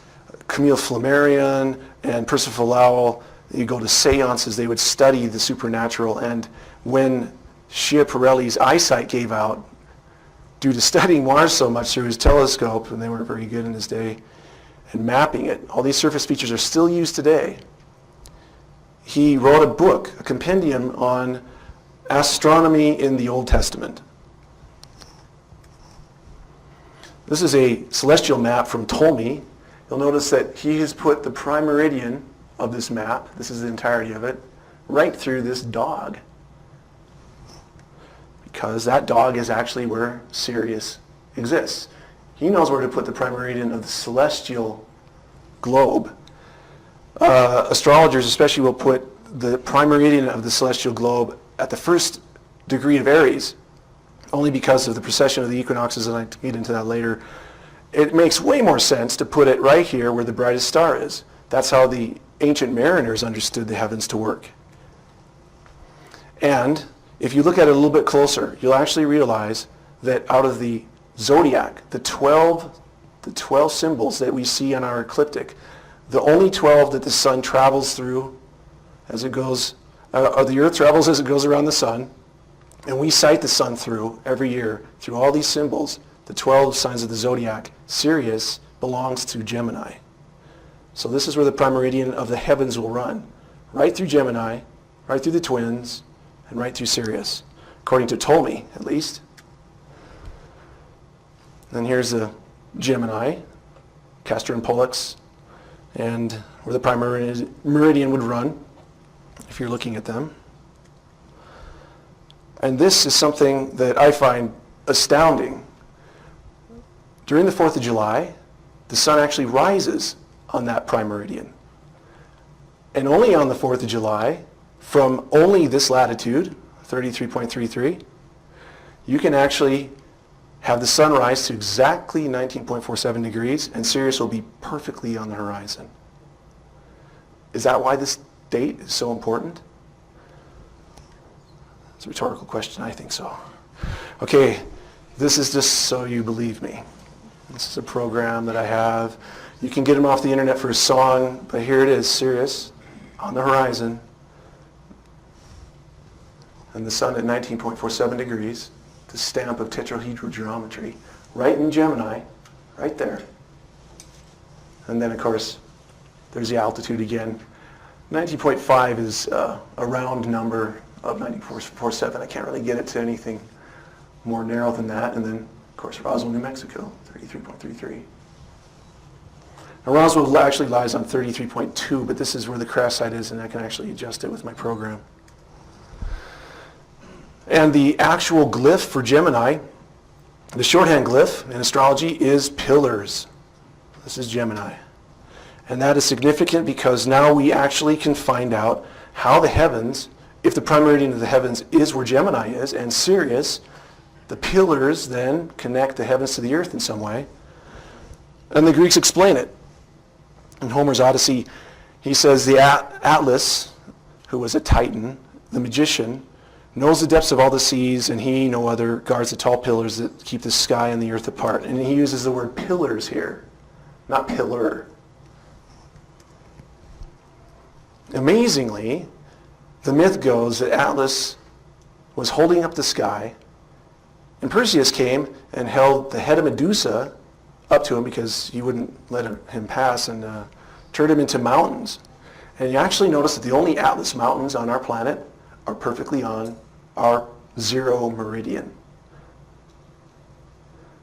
Camille Flammarion and Percival Lowell. You go to seances, they would study the supernatural, and when Schiaparelli's eyesight gave out due to studying Mars so much through his telescope, and they weren't very good in his day, and mapping it, all these surface features are still used today. He wrote a book, a compendium on astronomy in the Old Testament. This is a celestial map from Ptolemy. You'll notice that he has put the prime meridian of this map, this is the entirety of it, right through this dog. Because that dog is actually where Sirius exists. He knows where to put the prime meridian of the celestial globe. Astrologers especially will put the prime meridian of the celestial globe at the first degree of Aries, only because of the precession of the equinoxes, and I get into that later. It makes way more sense to put it right here where the brightest star is. That's how the ancient mariners understood the heavens to work. And if you look at it a little bit closer, you'll actually realize that out of the zodiac, the 12 symbols that we see on our ecliptic, the only 12 that the sun travels through as it goes, or the earth travels as it goes around the sun, and we sight the sun through every year, through all these symbols, the 12 signs of the zodiac, Sirius belongs to Gemini. So this is where the prime meridian of the heavens will run, right through Gemini, right through the twins, and right through Sirius, according to Ptolemy, at least. Then here's the Gemini, Castor and Pollux, and where the prime meridian would run, if you're looking at them. And this is something that I find astounding. During the 4th of July, the sun actually rises on that prime meridian. And only on the 4th of July, from only this latitude, 33.33, you can actually have the sun rise to exactly 19.47 degrees, and Sirius will be perfectly on the horizon. Is that why this date is so important? It's a rhetorical question. I think so. Okay, this is just so you believe me. This is a program that I have. You can get them off the internet for a song, but here it is, Sirius on the horizon, and the sun at 19.47 degrees, the stamp of tetrahedral geometry, right in Gemini, right there. And then, of course, there's the altitude again. 19.5 is a round number of 94.47. I can't really get it to anything more narrow than that. And then, of course, Roswell, New Mexico, 33.33. Now, Roswell actually lies on 33.2, but this is where the crash site is, and I can actually adjust it with my program. And the actual glyph for Gemini, the shorthand glyph in astrology, is pillars. This is Gemini. And that is significant because now we actually can find out how the heavens, if the prime meridian of the heavens is where Gemini is, and Sirius, the pillars then connect the heavens to the earth in some way. And the Greeks explain it. In Homer's Odyssey, he says the Atlas, who was a Titan, the magician, knows the depths of all the seas, and he, no other, guards the tall pillars that keep the sky and the earth apart. And he uses the word pillars here, not pillar. Amazingly, the myth goes that Atlas was holding up the sky, and Perseus came and held the head of Medusa up to him because he wouldn't let him pass, and turned him into mountains. And you actually notice that the only Atlas mountains on our planet are perfectly on our 0 meridian.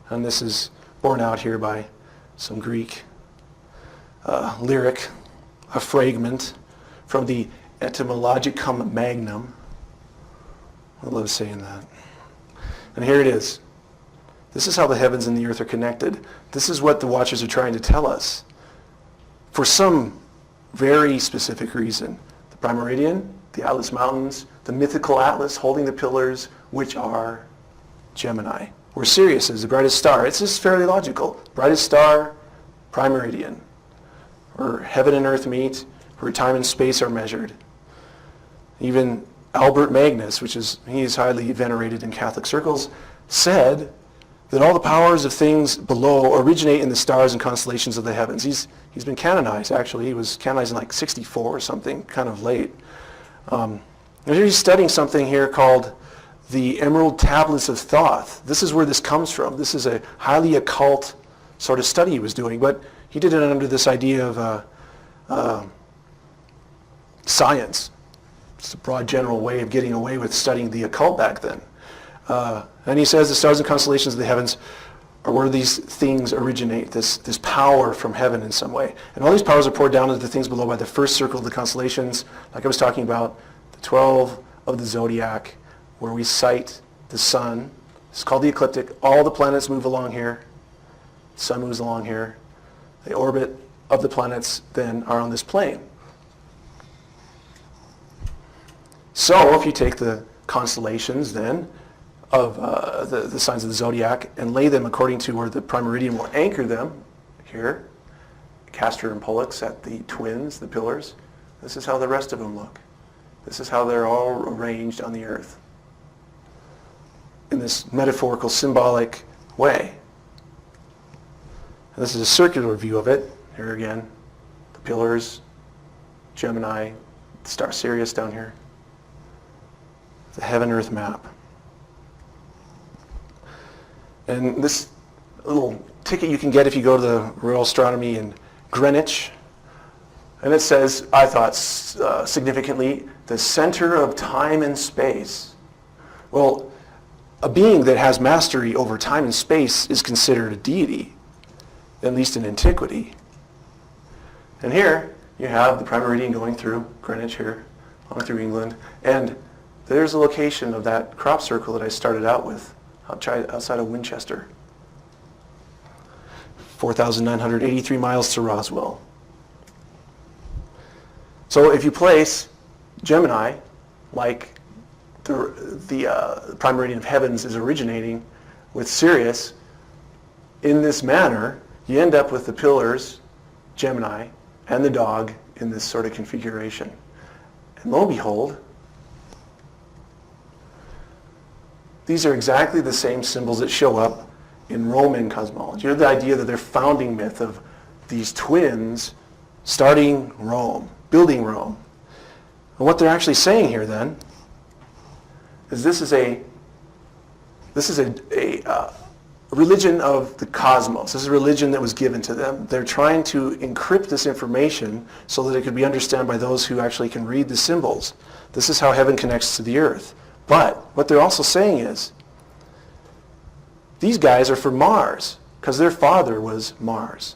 And this is borne out here by some Greek lyric, a fragment from the Etymologicum Magnum. I love saying that. And here it is. This is how the heavens and the earth are connected. This is what the Watchers are trying to tell us. For some very specific reason. The prime meridian, the Atlas Mountains, the mythical Atlas holding the pillars, which are Gemini. Where Sirius is, the brightest star. It's just fairly logical. Brightest star, prime meridian. Where heaven and earth meet, where time and space are measured. Even Albert Magnus, he is highly venerated in Catholic circles, said that all the powers of things below originate in the stars and constellations of the heavens. He's been canonized, actually. He was canonized in like 64 or something, kind of late. And he's studying something here called the Emerald Tablets of Thoth. This is where this comes from. This is a highly occult sort of study he was doing, but he did it under this idea of science. It's a broad general way of getting away with studying the occult back then. And he says the stars and constellations of the heavens are where these things originate, this power from heaven in some way. And all these powers are poured down into the things below by the first circle of the constellations, like I was talking about, the 12 of the zodiac, where we sight the sun. It's called the ecliptic. All the planets move along here. The sun moves along here. The orbit of the planets then are on this plane. So if you take the constellations then of the signs of the zodiac and lay them according to where the prime meridian will anchor them, here, Castor and Pollux at the twins, the pillars, this is how the rest of them look. This is how they're all arranged on the earth in this metaphorical, symbolic way. And this is a circular view of it. Here again, the pillars, Gemini, the star Sirius down here. The heaven-earth map. And this little ticket you can get if you go to the Royal Astronomy in Greenwich. And it says, I thought significantly, the center of time and space. Well, a being that has mastery over time and space is considered a deity, at least in antiquity. And here you have the prime meridian going through Greenwich here, on through England, and there's the location of that crop circle that I started out with outside of Winchester. 4,983 miles to Roswell. So if you place Gemini, like the prime meridian of heavens is originating with Sirius, in this manner, you end up with the pillars, Gemini, and the dog in this sort of configuration. And lo and behold, these are exactly the same symbols that show up in Roman cosmology. You have the idea that their founding myth of these twins starting Rome, building Rome. And what they're actually saying here then is this is a religion of the cosmos. This is a religion that was given to them. They're trying to encrypt this information so that it could be understood by those who actually can read the symbols. This is how heaven connects to the earth. But what they're also saying is, these guys are from Mars, because their father was Mars.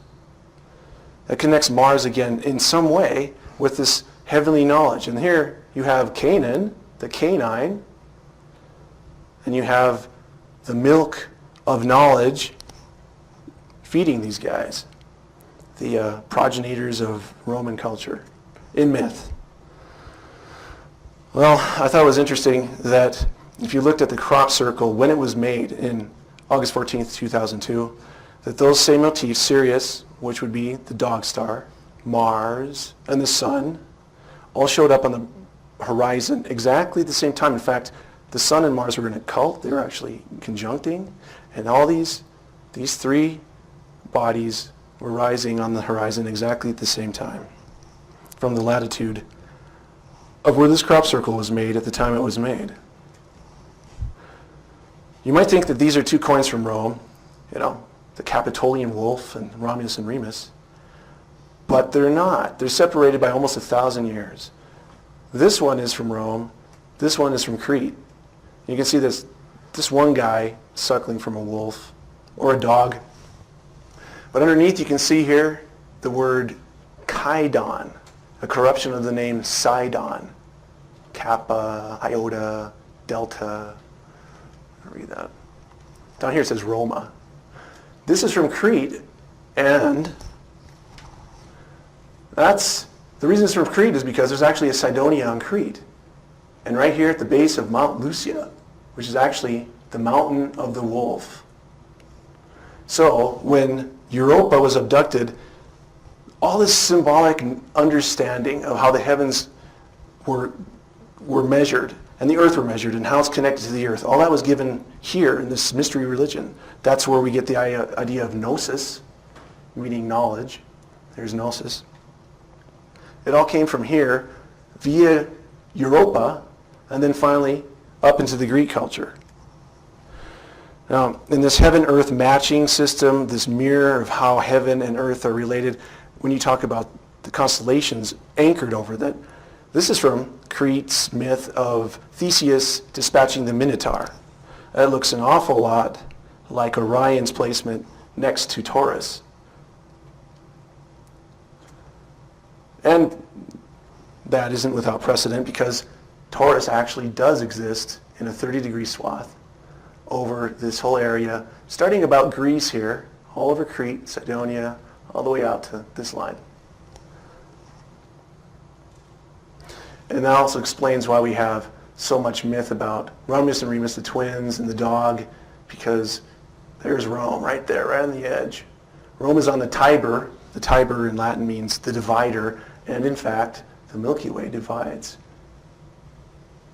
That connects Mars again in some way with this heavenly knowledge. And here you have Canaan, the canine, and you have the milk of knowledge feeding these guys, the progenitors of Roman culture in myth. Well, I thought it was interesting that if you looked at the crop circle when it was made in August 14th, 2002, that those same motifs, Sirius, which would be the dog star, Mars, and the sun, all showed up on the horizon exactly at the same time. In fact, the sun and Mars were in a cult. They were actually conjuncting. And all these three bodies were rising on the horizon exactly at the same time from the latitude of where this crop circle was made at the time it was made. You might think that these are two coins from Rome, the Capitolian wolf and Romulus and Remus, but they're not. They're separated by almost 1,000 years. This one is from Rome. This one is from Crete. You can see this one guy suckling from a wolf or a dog. But underneath you can see here the word Chidon, a corruption of the name Sidon. Kappa, Iota, Delta. Read that. Down here it says Roma. This is from Crete, and the reason it's from Crete is because there's actually a Cydonia on Crete. And right here at the base of Mount Lucia, which is actually the mountain of the wolf. So when Europa was abducted, all this symbolic understanding of how the heavens were measured and the earth were measured and how it's connected to the earth, all that was given here in this mystery religion. That's where we get the idea of gnosis, meaning knowledge. There's gnosis. It all came from here via Europa and then finally up into the Greek culture. Now, in this heaven-earth matching system, this mirror of how heaven and earth are related, when you talk about the constellations anchored over that, this is from Crete's myth of Theseus dispatching the Minotaur. That looks an awful lot like Orion's placement next to Taurus. And that isn't without precedent because Taurus actually does exist in a 30-degree swath over this whole area, starting about Greece here, all over Crete, Cydonia, all the way out to this line. And that also explains why we have so much myth about Romulus and Remus, the twins, and the dog, because there's Rome right there, right on the edge. Rome is on the Tiber. The Tiber in Latin means the divider, and in fact, the Milky Way divides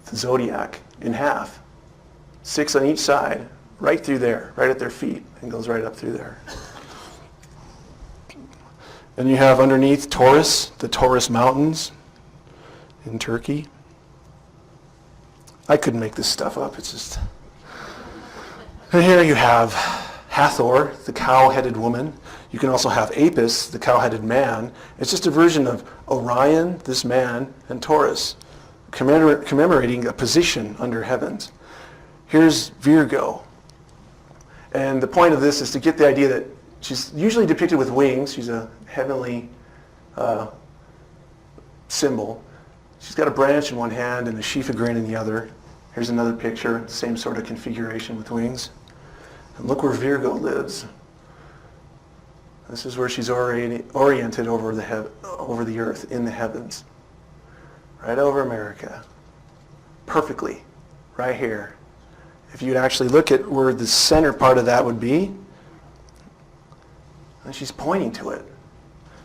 the zodiac in half. 6 on each side, right through there, right at their feet, and goes right up through there. And you have underneath Taurus, the Taurus Mountains in Turkey. I couldn't make this stuff up. It's just... And here you have Hathor, the cow-headed woman. You can also have Apis, the cow-headed man. It's just a version of Orion, this man, and Taurus, commemorating a position under heavens. Here's Virgo. And the point of this is to get the idea that she's usually depicted with wings. She's a heavenly symbol. She's got a branch in one hand and a sheaf of grain in the other. Here's another picture, same sort of configuration with wings. And look where Virgo lives. This is where she's oriented over the earth, in the heavens. Right over America. Perfectly. Right here. If you'd actually look at where the center part of that would be, and she's pointing to it.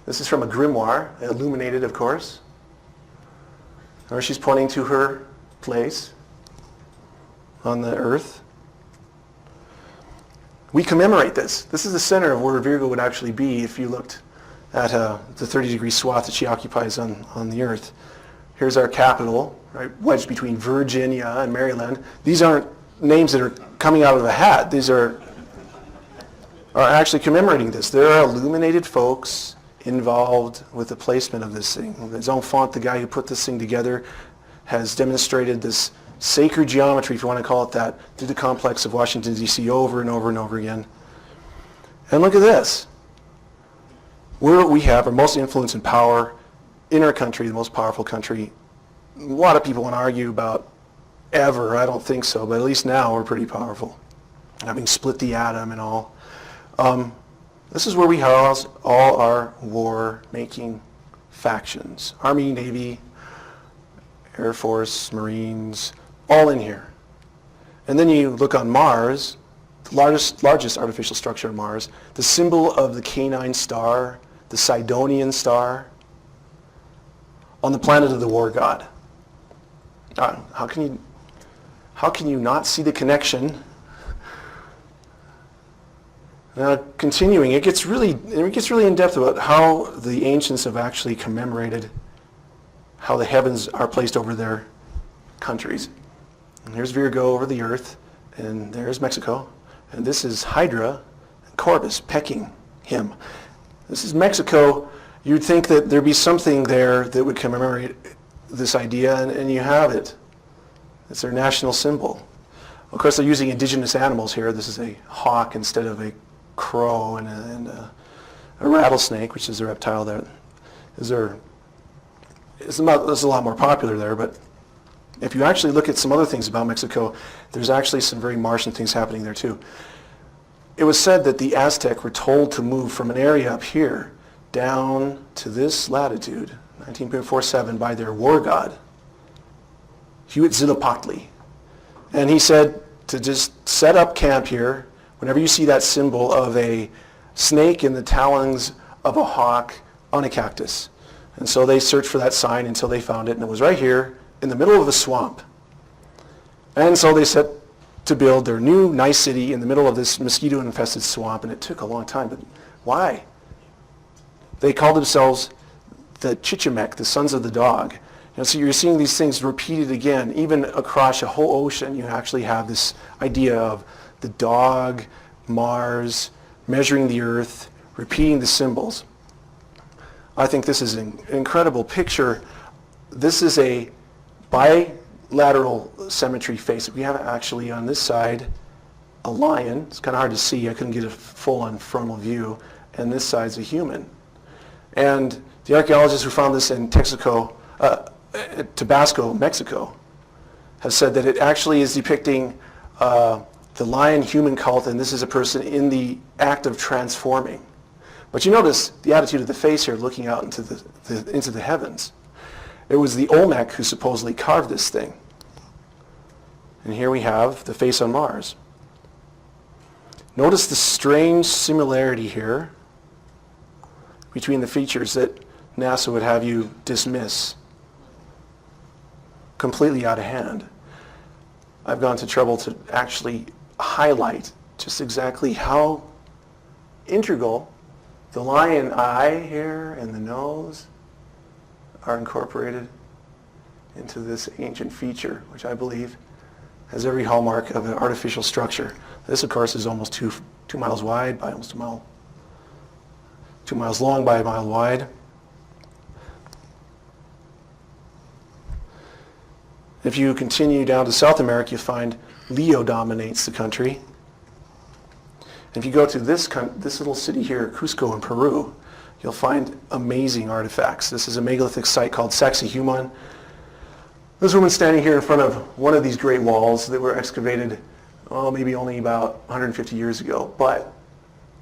This is from a grimoire, illuminated, of course. Or she's pointing to her place on the earth. We commemorate this. This is the center of where Virgo would actually be if you looked at the 30-degree swath that she occupies on the earth. Here's our capital, right, wedged between Virginia and Maryland. These aren't names that are coming out of a hat. These are actually commemorating this. There are illuminated folks involved with the placement of this thing. His own font, the guy who put this thing together, has demonstrated this sacred geometry, if you want to call it that, through the complex of Washington, D.C. over and over and over again. And look at this. Where we have our most influence and power in our country, the most powerful country. A lot of people want to argue about ever. I don't think so, but at least now we're pretty powerful, having split the atom and all. This is where we house all our war-making factions. Army, Navy, Air Force, Marines, all in here. And then you look on Mars, the largest artificial structure on Mars, the symbol of the canine star, the Sidonian star, on the planet of the war god. How can you not see the connection? Now, continuing, it gets really in depth about how the ancients have actually commemorated how the heavens are placed over their countries. And here's Virgo over the earth, and there's Mexico, and this is Hydra and Corvus pecking him. This is Mexico. You'd think that there'd be something there that would commemorate this idea, and you have it. It's their national symbol. Of course, they're using indigenous animals here. This is a hawk instead of a crow, and a rattlesnake, which is a reptile that is a lot more popular there. But if you actually look at some other things about Mexico, there's actually some very Martian things happening there too. It was said that the Aztec were told to move from an area up here down to this latitude, 19.47, by their war god, Huitzilopochtli. And he said to just set up camp here whenever you see that symbol of a snake in the talons of a hawk on a cactus. And so they searched for that sign until they found it, and it was right here in the middle of a swamp. And so they set to build their new nice city in the middle of this mosquito-infested swamp, and it took a long time. But why? They called themselves the Chichimek, the sons of the dog. And so you're seeing these things repeated again. Even across a whole ocean, you actually have this idea of the dog, Mars, measuring the earth, repeating the symbols. I think this is an incredible picture. This is a bilateral symmetry face. We have actually on this side a lion. It's kind of hard to see. I couldn't get a full-on frontal view. And this side's a human. And the archaeologists who found this in Tabasco, Mexico, have said that it actually is depicting the lion-human cult, and this is a person in the act of transforming. But you notice the attitude of the face here looking out into the heavens. It was the Olmec who supposedly carved this thing. And here we have the face on Mars. Notice the strange similarity here between the features that NASA would have you dismiss completely out of hand. I've gone to trouble to actually highlight just exactly how integral the lion eye here and the nose are incorporated into this ancient feature, which I believe has every hallmark of an artificial structure. This, of course, is almost 2 miles wide by almost a mile, 2 miles long by a mile wide. If you continue down to South America, you find Leo dominates the country. And if you go to this little city here, Cusco in Peru, you'll find amazing artifacts. This is a megalithic site called Sacsayhuaman. This woman standing here in front of one of these great walls that were excavated, maybe only about 150 years ago. But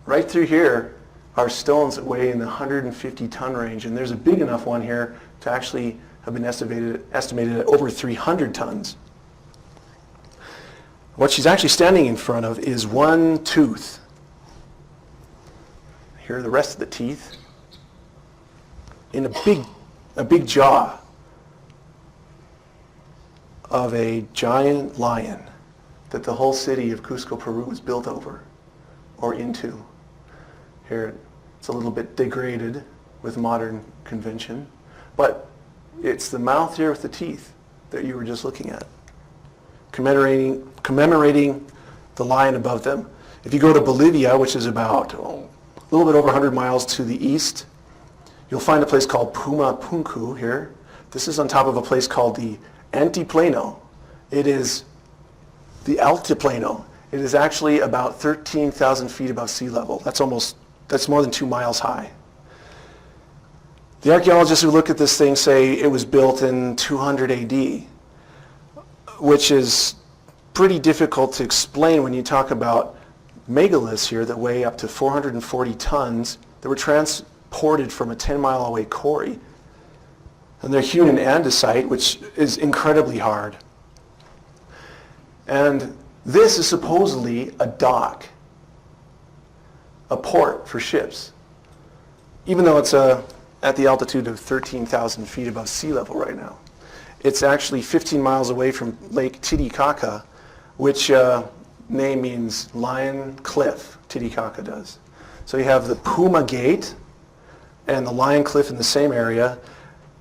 right through here are stones that weigh in the 150-ton range, and there's a big enough one here to actually have been estimated at over 300 tons. What she's actually standing in front of is one tooth. Here are the rest of the teeth in a big jaw of a giant lion that the whole city of Cusco, Peru was built over or into. Here it's a little bit degraded with modern convention, but it's the mouth here with the teeth that you were just looking at, commemorating the lion above them. If you go to Bolivia, which is about a little bit over 100 miles to the east, you'll find a place called Puma Punku here. This is on top of a place called the Antiplano. It is the Altiplano. It is actually about 13,000 feet above sea level. That's more than 2 miles high. The archaeologists who look at this thing say it was built in 200 AD, which is pretty difficult to explain when you talk about megaliths here that weigh up to 440 tons that were transported from a 10-mile away quarry. And they're hewn in andesite, which is incredibly hard. And this is supposedly a dock, a port for ships, even though it's at the altitude of 13,000 feet above sea level right now. It's actually 15 miles away from Lake Titicaca, which name means Lion Cliff. Titicaca does. So you have the Puma Gate and the Lion Cliff in the same area,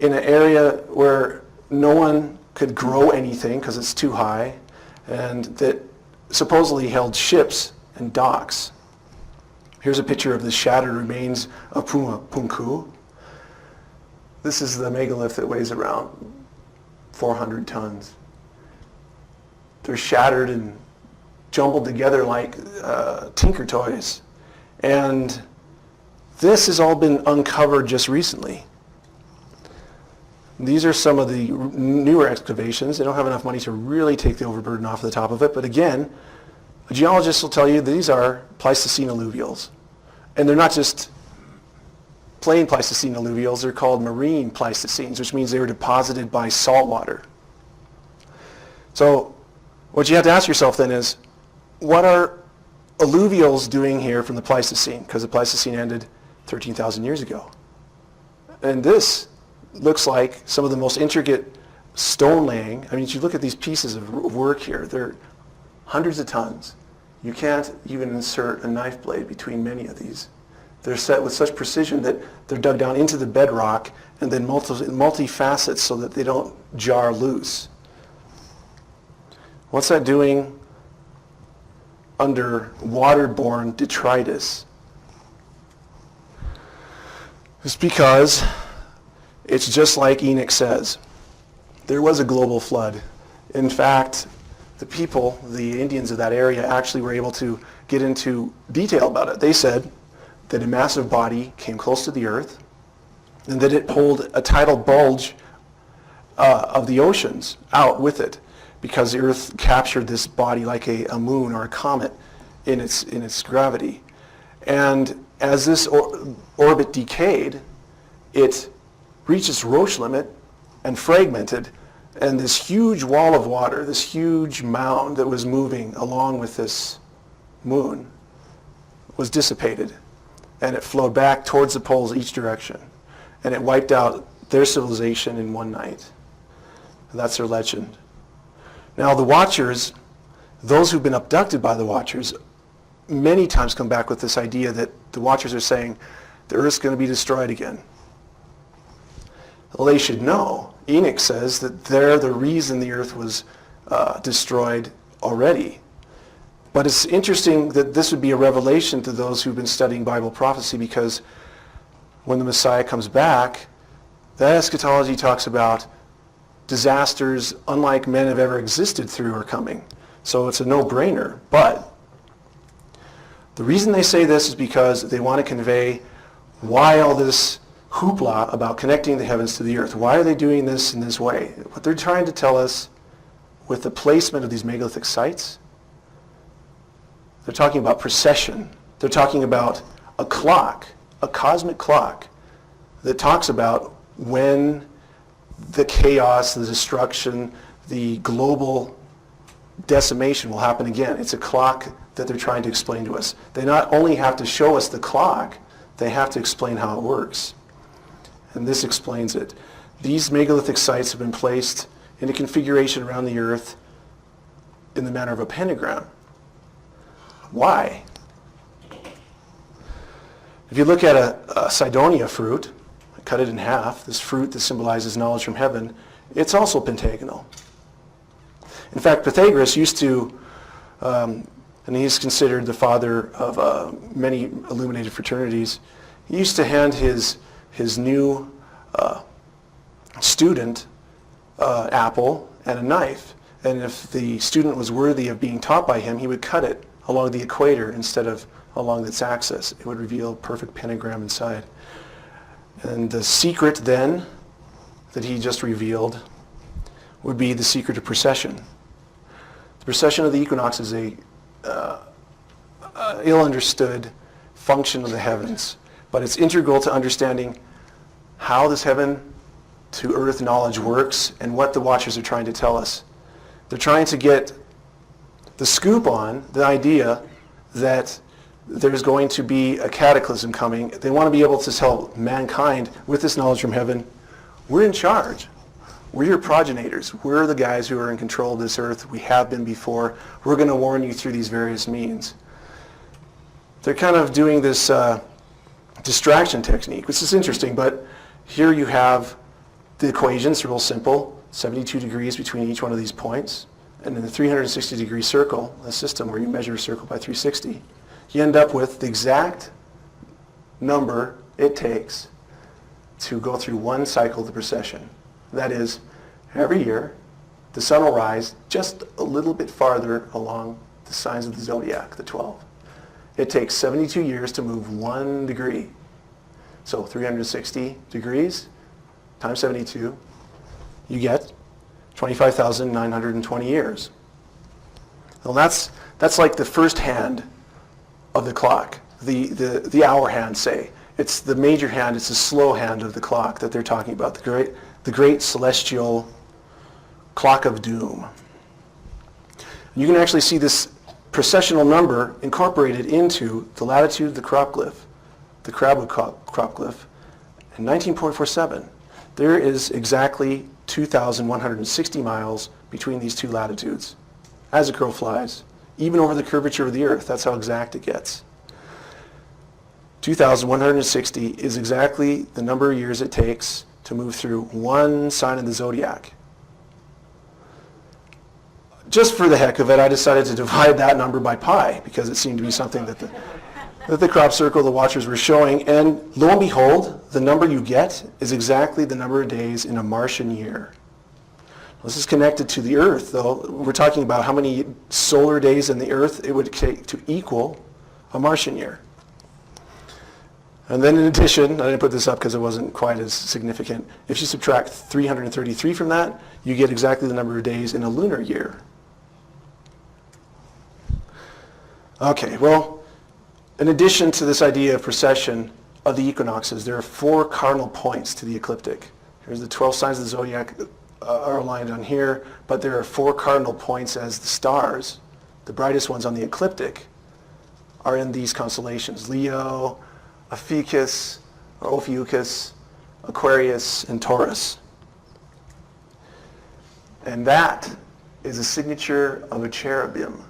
in an area where no one could grow anything because it's too high, and that supposedly held ships and docks. Here's a picture of the shattered remains of Puma Punku. This is the megalith that weighs around 400 tons. They're shattered and jumbled together like tinker toys. And this has all been uncovered just recently. These are some of the newer excavations. They don't have enough money to really take the overburden off the top of it. But again, a geologist will tell you these are Pleistocene alluvials. And they're not just plain Pleistocene alluvials. They're called marine Pleistocenes, which means they were deposited by salt water. So what you have to ask yourself then is, what are alluvials doing here from the Pleistocene? Because the Pleistocene ended 13,000 years ago. And this looks like some of the most intricate stone laying. I mean, if you look at these pieces of work here, they're hundreds of tons. You can't even insert a knife blade between many of these. They're set with such precision that they're dug down into the bedrock and then multi-facets so that they don't jar loose. What's that doing under waterborne detritus? It's because it's just like Enoch says. There was a global flood. In fact, the people, the Indians of that area, actually were able to get into detail about it. They said that a massive body came close to the earth and that it pulled a tidal bulge of the oceans out with it because the earth captured this body like a moon or a comet in its gravity. And as this orbit decayed, it reached its Roche limit and fragmented, and this huge wall of water, this huge mound that was moving along with this moon was dissipated, and it flowed back towards the poles each direction, and it wiped out their civilization in one night. And that's their legend. Now the Watchers, those who've been abducted by the Watchers, many times come back with this idea that the Watchers are saying the Earth's going to be destroyed again. Well, they should know. Enoch says that they're the reason the Earth was destroyed already. But it's interesting that this would be a revelation to those who've been studying Bible prophecy, because when the Messiah comes back, that eschatology talks about disasters unlike men have ever existed through are coming. So it's a no-brainer. But the reason they say this is because they want to convey why all this hoopla about connecting the heavens to the earth. Why are they doing this in this way? What they're trying to tell us with the placement of these megalithic sites, they're talking about precession. They're talking about a clock, a cosmic clock, that talks about when the chaos, the destruction, the global decimation will happen again. It's a clock that they're trying to explain to us. They not only have to show us the clock, they have to explain how it works. And this explains it. These megalithic sites have been placed in a configuration around the earth in the manner of a pentagram. Why? If you look at a Cydonia fruit, cut it in half, this fruit that symbolizes knowledge from heaven, it's also pentagonal. In fact, Pythagoras used to, and he's considered the father of many illuminated fraternities, he used to hand his new student apple and a knife. And if the student was worthy of being taught by him, he would cut it along the equator instead of along its axis. It would reveal a perfect pentagram inside. And the secret then that he just revealed would be the secret of precession. The precession of the equinox is a ill-understood function of the heavens, but it's integral to understanding how this heaven to earth knowledge works and what the watchers are trying to tell us. They're trying to get the scoop on the idea that there's going to be a cataclysm coming. They want to be able to tell mankind with this knowledge from heaven, we're in charge. We're your progenitors. We're the guys who are in control of this earth. We have been before. We're going to warn you through these various means. They're kind of doing this distraction technique, which is interesting, but here you have the equations, real simple, 72 degrees between each one of these points, and in the 360-degree circle, a system where you measure a circle by 360, you end up with the exact number it takes to go through one cycle of the precession. That is, every year, the sun will rise just a little bit farther along the signs of the zodiac, the 12. It takes 72 years to move 1 degree. So 360 degrees times 72, you get 25,920 years. Well, that's like the first hand of the clock, the hour hand, say. It's the major hand, it's the slow hand of the clock that they're talking about, the great celestial clock of doom. You can actually see this precessional number incorporated into the latitude of the crop glyph, the crab crop glyph, in 19.47. There is exactly 2,160 miles between these two latitudes, as a crow flies, even over the curvature of the earth. That's how exact it gets. 2,160 is exactly the number of years it takes to move through one sign of the zodiac. Just for the heck of it, I decided to divide that number by pi, because it seemed to be something that the crop circle, the watchers were showing, and lo and behold, the number you get is exactly the number of days in a Martian year. This is connected to the Earth, though. We're talking about how many solar days in the Earth it would take to equal a Martian year. And then in addition, I didn't put this up because it wasn't quite as significant, if you subtract 333 from that, you get exactly the number of days in a lunar year. Okay, well, in addition to this idea of precession of the equinoxes, there are 4 cardinal points to the ecliptic. Here's the 12 signs of the zodiac are aligned on here, but there are 4 cardinal points as the stars. The brightest ones on the ecliptic are in these constellations: Leo, Ophiuchus, Aquarius, and Taurus. And that is a signature of a cherubim.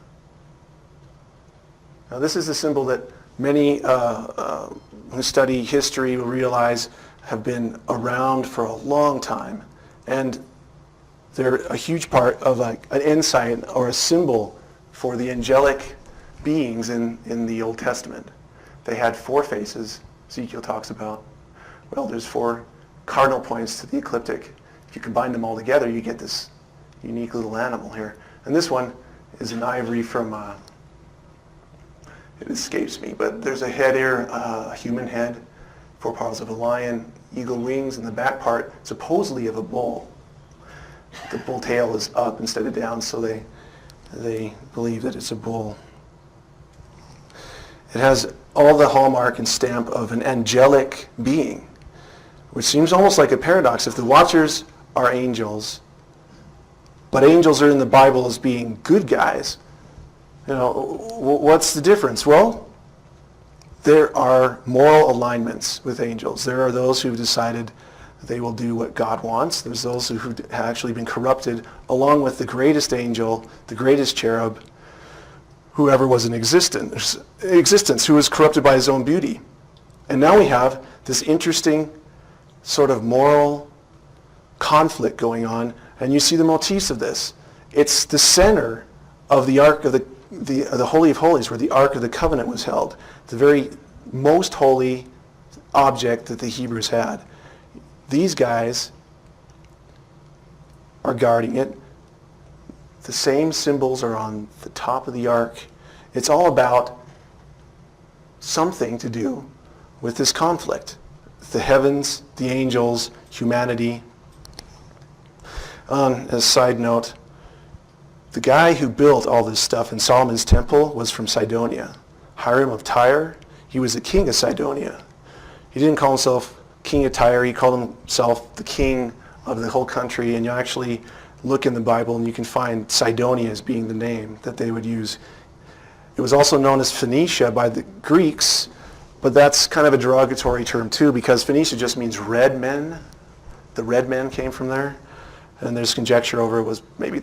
Now this is a symbol that many who study history will realize have been around for a long time. And they're a huge part of an insight or a symbol for the angelic beings in the Old Testament. They had 4 faces, Ezekiel talks about. Well, there's 4 cardinal points to the ecliptic. If you combine them all together, you get this unique little animal here. And this one is an ivory from, it escapes me, but there's a head here, a human head, 4 paws of a lion, eagle wings, and the back part supposedly of a bull. The bull tail is up instead of down, so they believe that it's a bull. It has all the hallmark and stamp of an angelic being, which seems almost like a paradox. If the Watchers are angels, but angels are in the Bible as being good guys, what's the difference? Well, there are moral alignments with angels. There are those who've decided they will do what God wants. There's those who have actually been corrupted, along with the greatest angel, the greatest cherub, whoever was in existence, who was corrupted by his own beauty. And now we have this interesting sort of moral conflict going on, and you see the motifs of this. It's the center of the Ark of the Holy of Holies, where the Ark of the Covenant was held, the very most holy object that the Hebrews had. These guys are guarding it. The same symbols are on the top of the ark. It's all about something to do with this conflict. The heavens, the angels, humanity. As a side note, the guy who built all this stuff in Solomon's temple was from Sidonia. Hiram of Tyre, he was the king of Sidonia. He didn't call himself king of Tyre, he called himself the king of the whole country, and you actually look in the Bible and you can find Sidonia as being the name that they would use. It was also known as Phoenicia by the Greeks, but that's kind of a derogatory term too, because Phoenicia just means red men. The red men came from there, and there's conjecture over it was maybe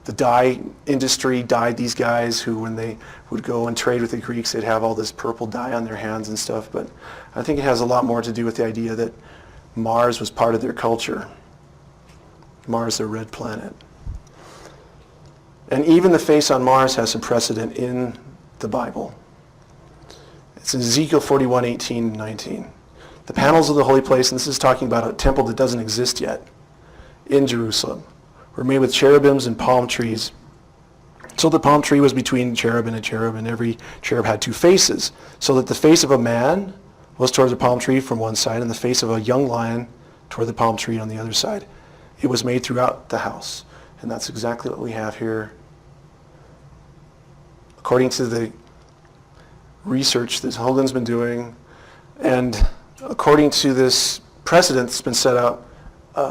the dye industry dyed these guys who, when they would go and trade with the Greeks, they'd have all this purple dye on their hands and stuff. But I think it has a lot more to do with the idea that Mars was part of their culture. Mars, their red planet. And even the face on Mars has some precedent in the Bible. It's in Ezekiel 41, 18, 19. The panels of the holy place, and this is talking about a temple that doesn't exist yet, in Jerusalem, were made with cherubims and palm trees. So the palm tree was between cherub and a cherub, and every cherub had two faces, so that the face of a man was toward the palm tree from one side, and the face of a young lion toward the palm tree on the other side. It was made throughout the house. And that's exactly what we have here. According to the research that Hogan's been doing, and according to this precedent that's been set out,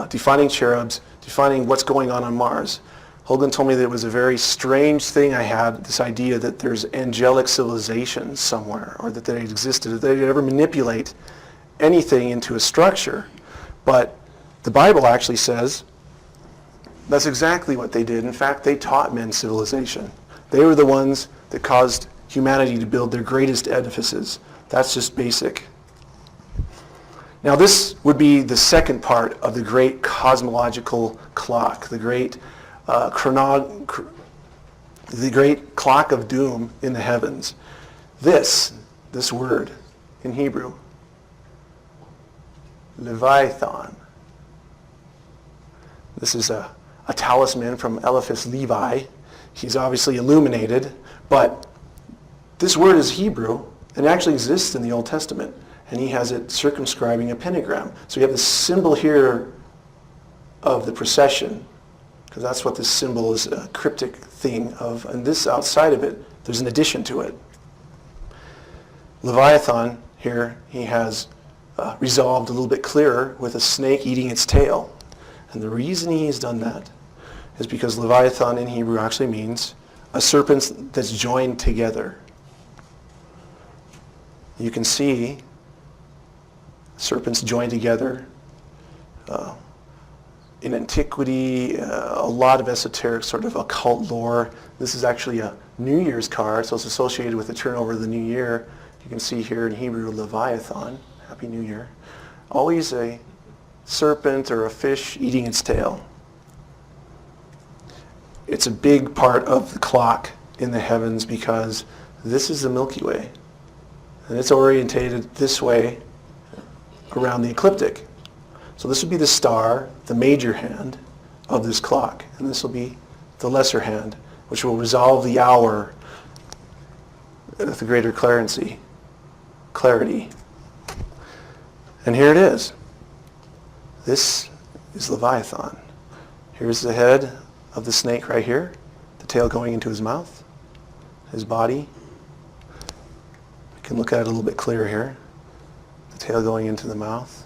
defining cherubs, defining what's going on Mars, Hogan told me that it was a very strange thing I had, this idea that there's angelic civilizations somewhere, or that they existed, that they could ever manipulate anything into a structure. But the Bible actually says that's exactly what they did. In fact, they taught men civilization. They were the ones that caused humanity to build their greatest edifices. That's just basic. Now this would be the second part of the great cosmological clock, the great the great clock of doom in the heavens. This word in Hebrew, Leviathan. This is a talisman from Eliphaz Levi. He's obviously illuminated, but this word is Hebrew and it actually exists in the Old Testament, and he has it circumscribing a pentagram. So you have the symbol here of the procession, because that's what this symbol is, a cryptic thing of, and this outside of it, there's an addition to it. Leviathan here, he has resolved a little bit clearer with a snake eating its tail. And the reason he has done that is because Leviathan in Hebrew actually means a serpent that's joined together. You can see serpents joined together. In antiquity, a lot of esoteric sort of occult lore. This is actually a New Year's card, so it's associated with the turnover of the new year. You can see here in Hebrew, Leviathan, Happy New Year. Always a serpent or a fish eating its tail. It's a big part of the clock in the heavens because this is the Milky Way. And it's orientated this way around the ecliptic. So this would be the star, the major hand of this clock. And this will be the lesser hand, which will resolve the hour with a greater clarity. And here it is. This is Leviathan. Here's the head of the snake right here, the tail going into his mouth, his body. We can look at it a little bit clearer here. The tail going into the mouth.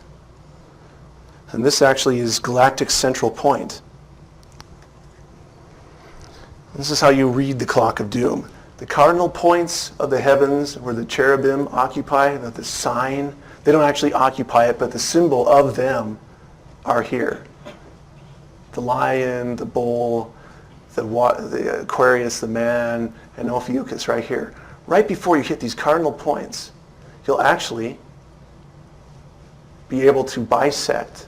And this actually is galactic central point. This is how you read the clock of doom. The cardinal points of the heavens where the cherubim occupy, the sign, they don't actually occupy it, but the symbol of them are here. The lion, the bull, the Aquarius, the man, and Ophiuchus right here. Right before you hit these cardinal points, you'll actually be able to bisect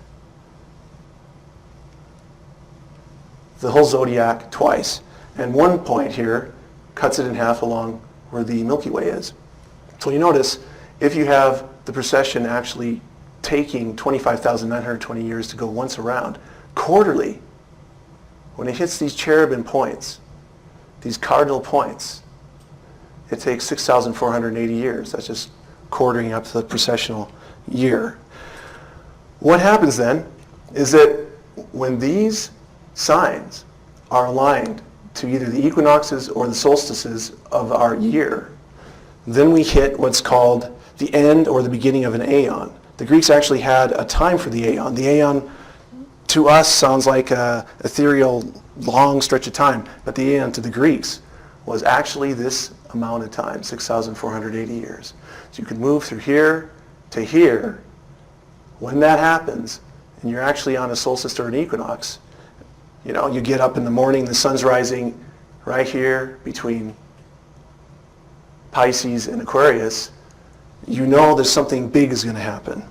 the whole zodiac twice. And one point here cuts it in half along where the Milky Way is. So you notice, if you have the precession actually taking 25,920 years to go once around, quarterly, when it hits these cherubim points, these cardinal points, it takes 6,480 years. That's just quartering up to the precessional year. What happens then is that when these signs are aligned to either the equinoxes or the solstices of our year, then we hit what's called the end or the beginning of an aeon. The Greeks actually had a time for the aeon. The aeon to us sounds like a ethereal long stretch of time, but the aeon to the Greeks was actually this amount of time, 6,480 years. So you could move through here to here. When that happens, and you're actually on a solstice or an equinox, you get up in the morning, the sun's rising right here between Pisces and Aquarius, you know there's something big is going to happen.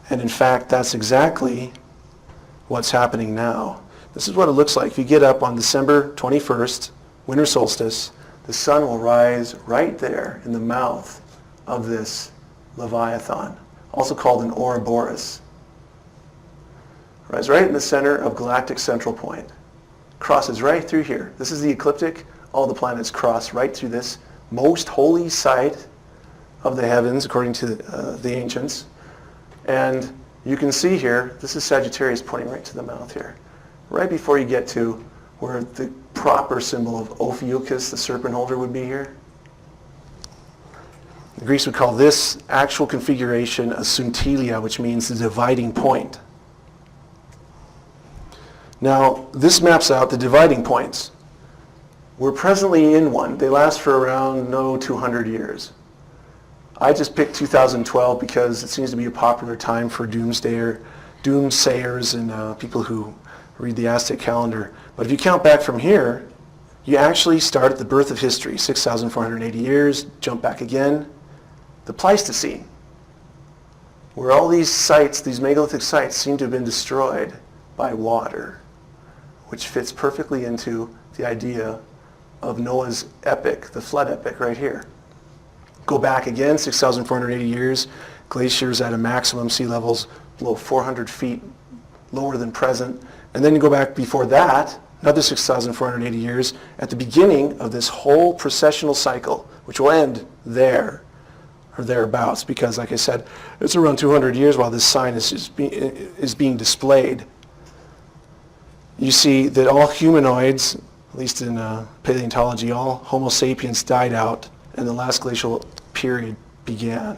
And in fact, that's exactly what's happening now. This is what it looks like. If you get up on December 21st, winter solstice, the sun will rise right there in the mouth of this Leviathan, also called an Ouroboros. Rise right in the center of galactic central point. Crosses right through here. This is the ecliptic. All the planets cross right through this most holy site of the heavens, according to the ancients. And you can see here, this is Sagittarius pointing right to the mouth here. Right before you get to where the proper symbol of Ophiuchus, the serpent holder, would be here. The Greeks would call this actual configuration a syntelia, which means the dividing point. Now, this maps out the dividing points. We're presently in one. They last for around, 200 years. I just picked 2012 because it seems to be a popular time for doomsayers and people who read the Aztec calendar. But if you count back from here, you actually start at the birth of history, 6,480 years, jump back again, the Pleistocene, where all these sites, these megalithic sites, seem to have been destroyed by water, which fits perfectly into the idea of Noah's epic, the flood epic right here. Go back again, 6,480 years, glaciers at a maximum, sea levels below 400 feet lower than present. And then you go back before that, another 6,480 years, at the beginning of this whole precessional cycle, which will end there or thereabouts, because like I said, it's around 200 years while this sign is being displayed. You see that all humanoids, at least in paleontology, all Homo sapiens died out and the last glacial period began.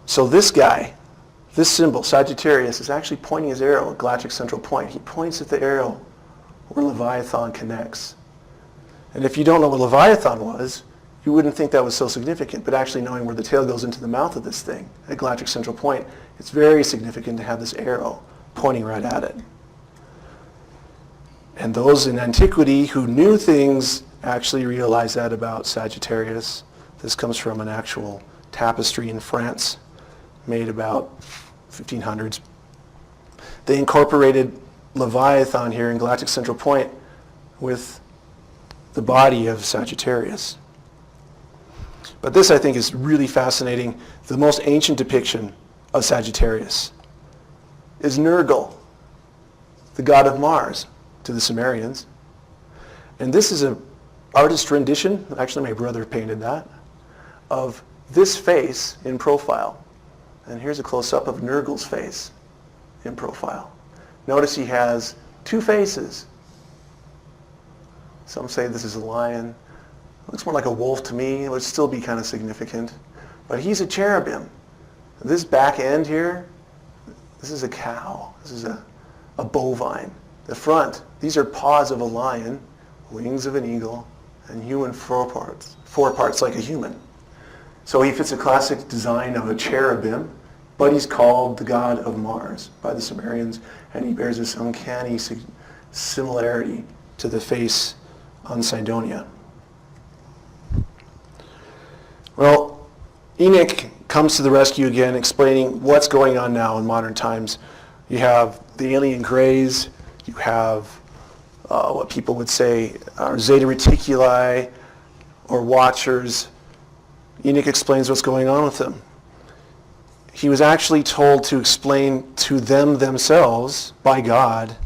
So this guy, this symbol, Sagittarius, is actually pointing his arrow at galactic central point. He points at the arrow where Leviathan connects. And if you don't know what Leviathan was, you wouldn't think that was so significant. But actually knowing where the tail goes into the mouth of this thing, at galactic central point, it's very significant to have this arrow pointing right at it. And those in antiquity who knew things actually realized that about Sagittarius. This comes from an actual tapestry in France made about 1500s. They incorporated Leviathan here in galactic central point with the body of Sagittarius. But this, I think, is really fascinating. The most ancient depiction of Sagittarius is Nergal, the god of Mars, to the Sumerians. And this is an artist rendition, actually my brother painted that, of this face in profile. And here's a close-up of Nergal's face in profile. Notice he has two faces. Some say this is a lion. It looks more like a wolf to me. It would still be kind of significant. But he's a cherubim. This back end here, this is a cow. This is a bovine. The front, these are paws of a lion, wings of an eagle, and human foreparts like a human. So he fits a classic design of a cherubim, but he's called the god of Mars by the Sumerians, and he bears this uncanny similarity to the face on Cydonia. Well, Enoch comes to the rescue again, explaining what's going on now in modern times. You have the alien grays, you have what people would say are Zeta Reticuli, or watchers. Enoch explains what's going on with them. He was actually told to explain to them themselves by God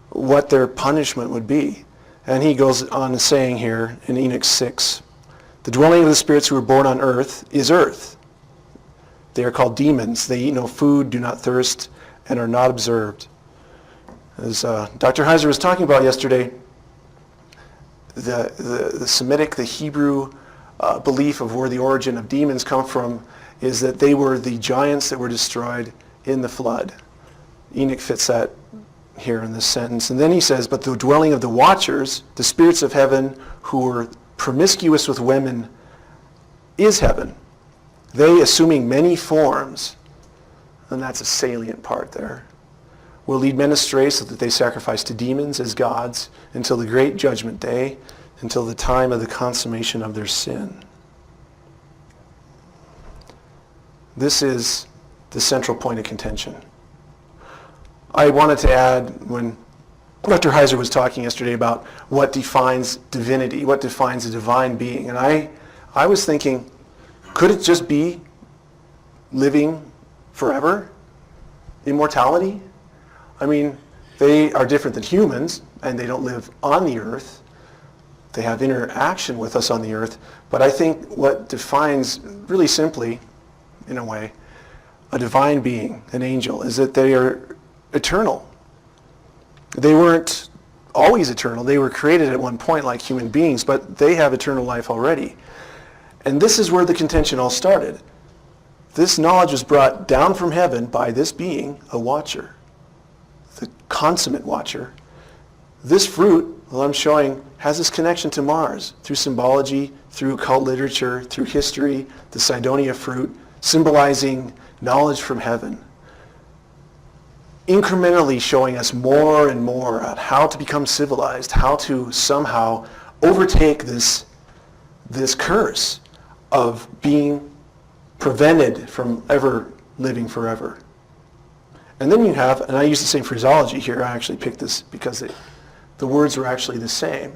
what their punishment would be. And he goes on saying here in Enoch 6, the dwelling of the spirits who were born on earth is earth. They are called demons. They eat no food, do not thirst, and are not observed. As Dr. Heiser was talking about yesterday, the Semitic, the Hebrew belief of where the origin of demons come from is that they were the giants that were destroyed in the flood. Enoch fits that here in this sentence. And then he says, but the dwelling of the watchers, the spirits of heaven who were promiscuous with women, is heaven. They, assuming many forms, and that's a salient part there, will lead men astray so that they sacrifice to demons as gods until the great judgment day, until the time of the consummation of their sin. This is the central point of contention. I wanted to add, when Dr. Heiser was talking yesterday about what defines divinity, what defines a divine being, and I was thinking, could it just be living forever? Immortality? I mean, they are different than humans, and they don't live on the earth. They have interaction with us on the earth. But I think what defines, really simply, in a way, a divine being, an angel, is that they are eternal. They weren't always eternal. They were created at one point like human beings, but they have eternal life already. And this is where the contention all started. This knowledge was brought down from heaven by this being, a watcher, the consummate watcher. This fruit, well, I'm showing, has this connection to Mars through symbology, through occult literature, through history, the Cydonia fruit, symbolizing knowledge from heaven. Incrementally showing us more and more on how to become civilized, how to somehow overtake this curse of being prevented from ever living forever. And then you have, and I use the same phraseology here, I actually picked this because the words were actually the same.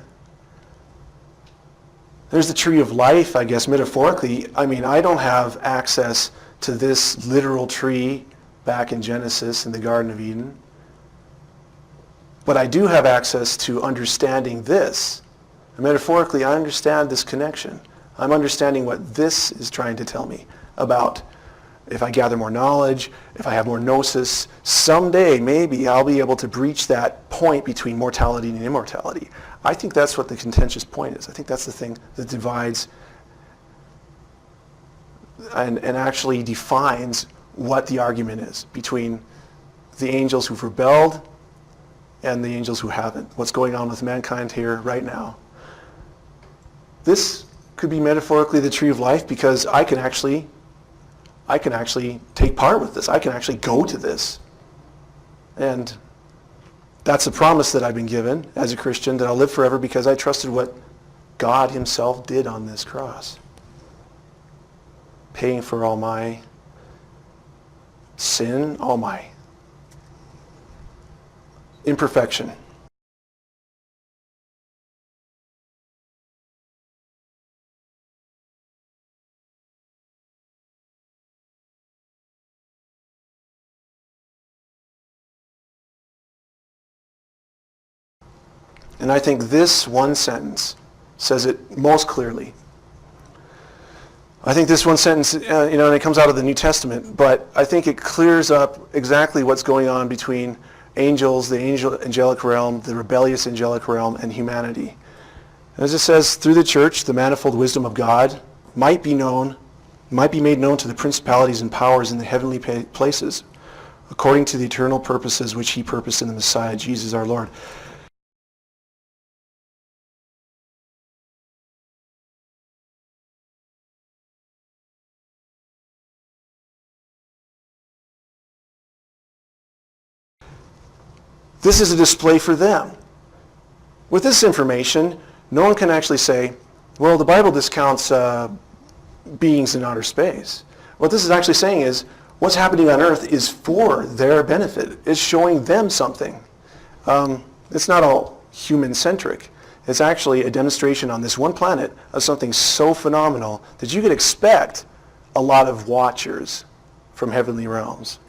There's the tree of life, I guess, metaphorically. I mean, I don't have access to this literal tree back in Genesis in the Garden of Eden. But I do have access to understanding this. And metaphorically, I understand this connection. I'm understanding what this is trying to tell me about if I gather more knowledge, if I have more gnosis, someday maybe I'll be able to breach that point between mortality and immortality. I think that's what the contentious point is. I think that's the thing that divides and actually defines what the argument is between the angels who've rebelled and the angels who haven't. What's going on with mankind here right now. This could be metaphorically the tree of life because I can actually take part with this. I can actually go to this. And that's a promise that I've been given as a Christian, that I'll live forever because I trusted what God himself did on this cross, paying for all my sin, all my imperfection. And I think this one sentence says it most clearly. I think this one sentence, and it comes out of the New Testament, but I think it clears up exactly what's going on between angels, the angelic realm, the rebellious angelic realm, and humanity. As it says, through the church, the manifold wisdom of God might be made known to the principalities and powers in the heavenly places, according to the eternal purposes which he purposed in the Messiah, Jesus our Lord. This is a display for them. With this information, no one can actually say, well, the Bible discounts beings in outer space. What this is actually saying is, what's happening on earth is for their benefit. It's showing them something. It's not all human-centric. It's actually a demonstration on this one planet of something so phenomenal that you could expect a lot of watchers from heavenly realms.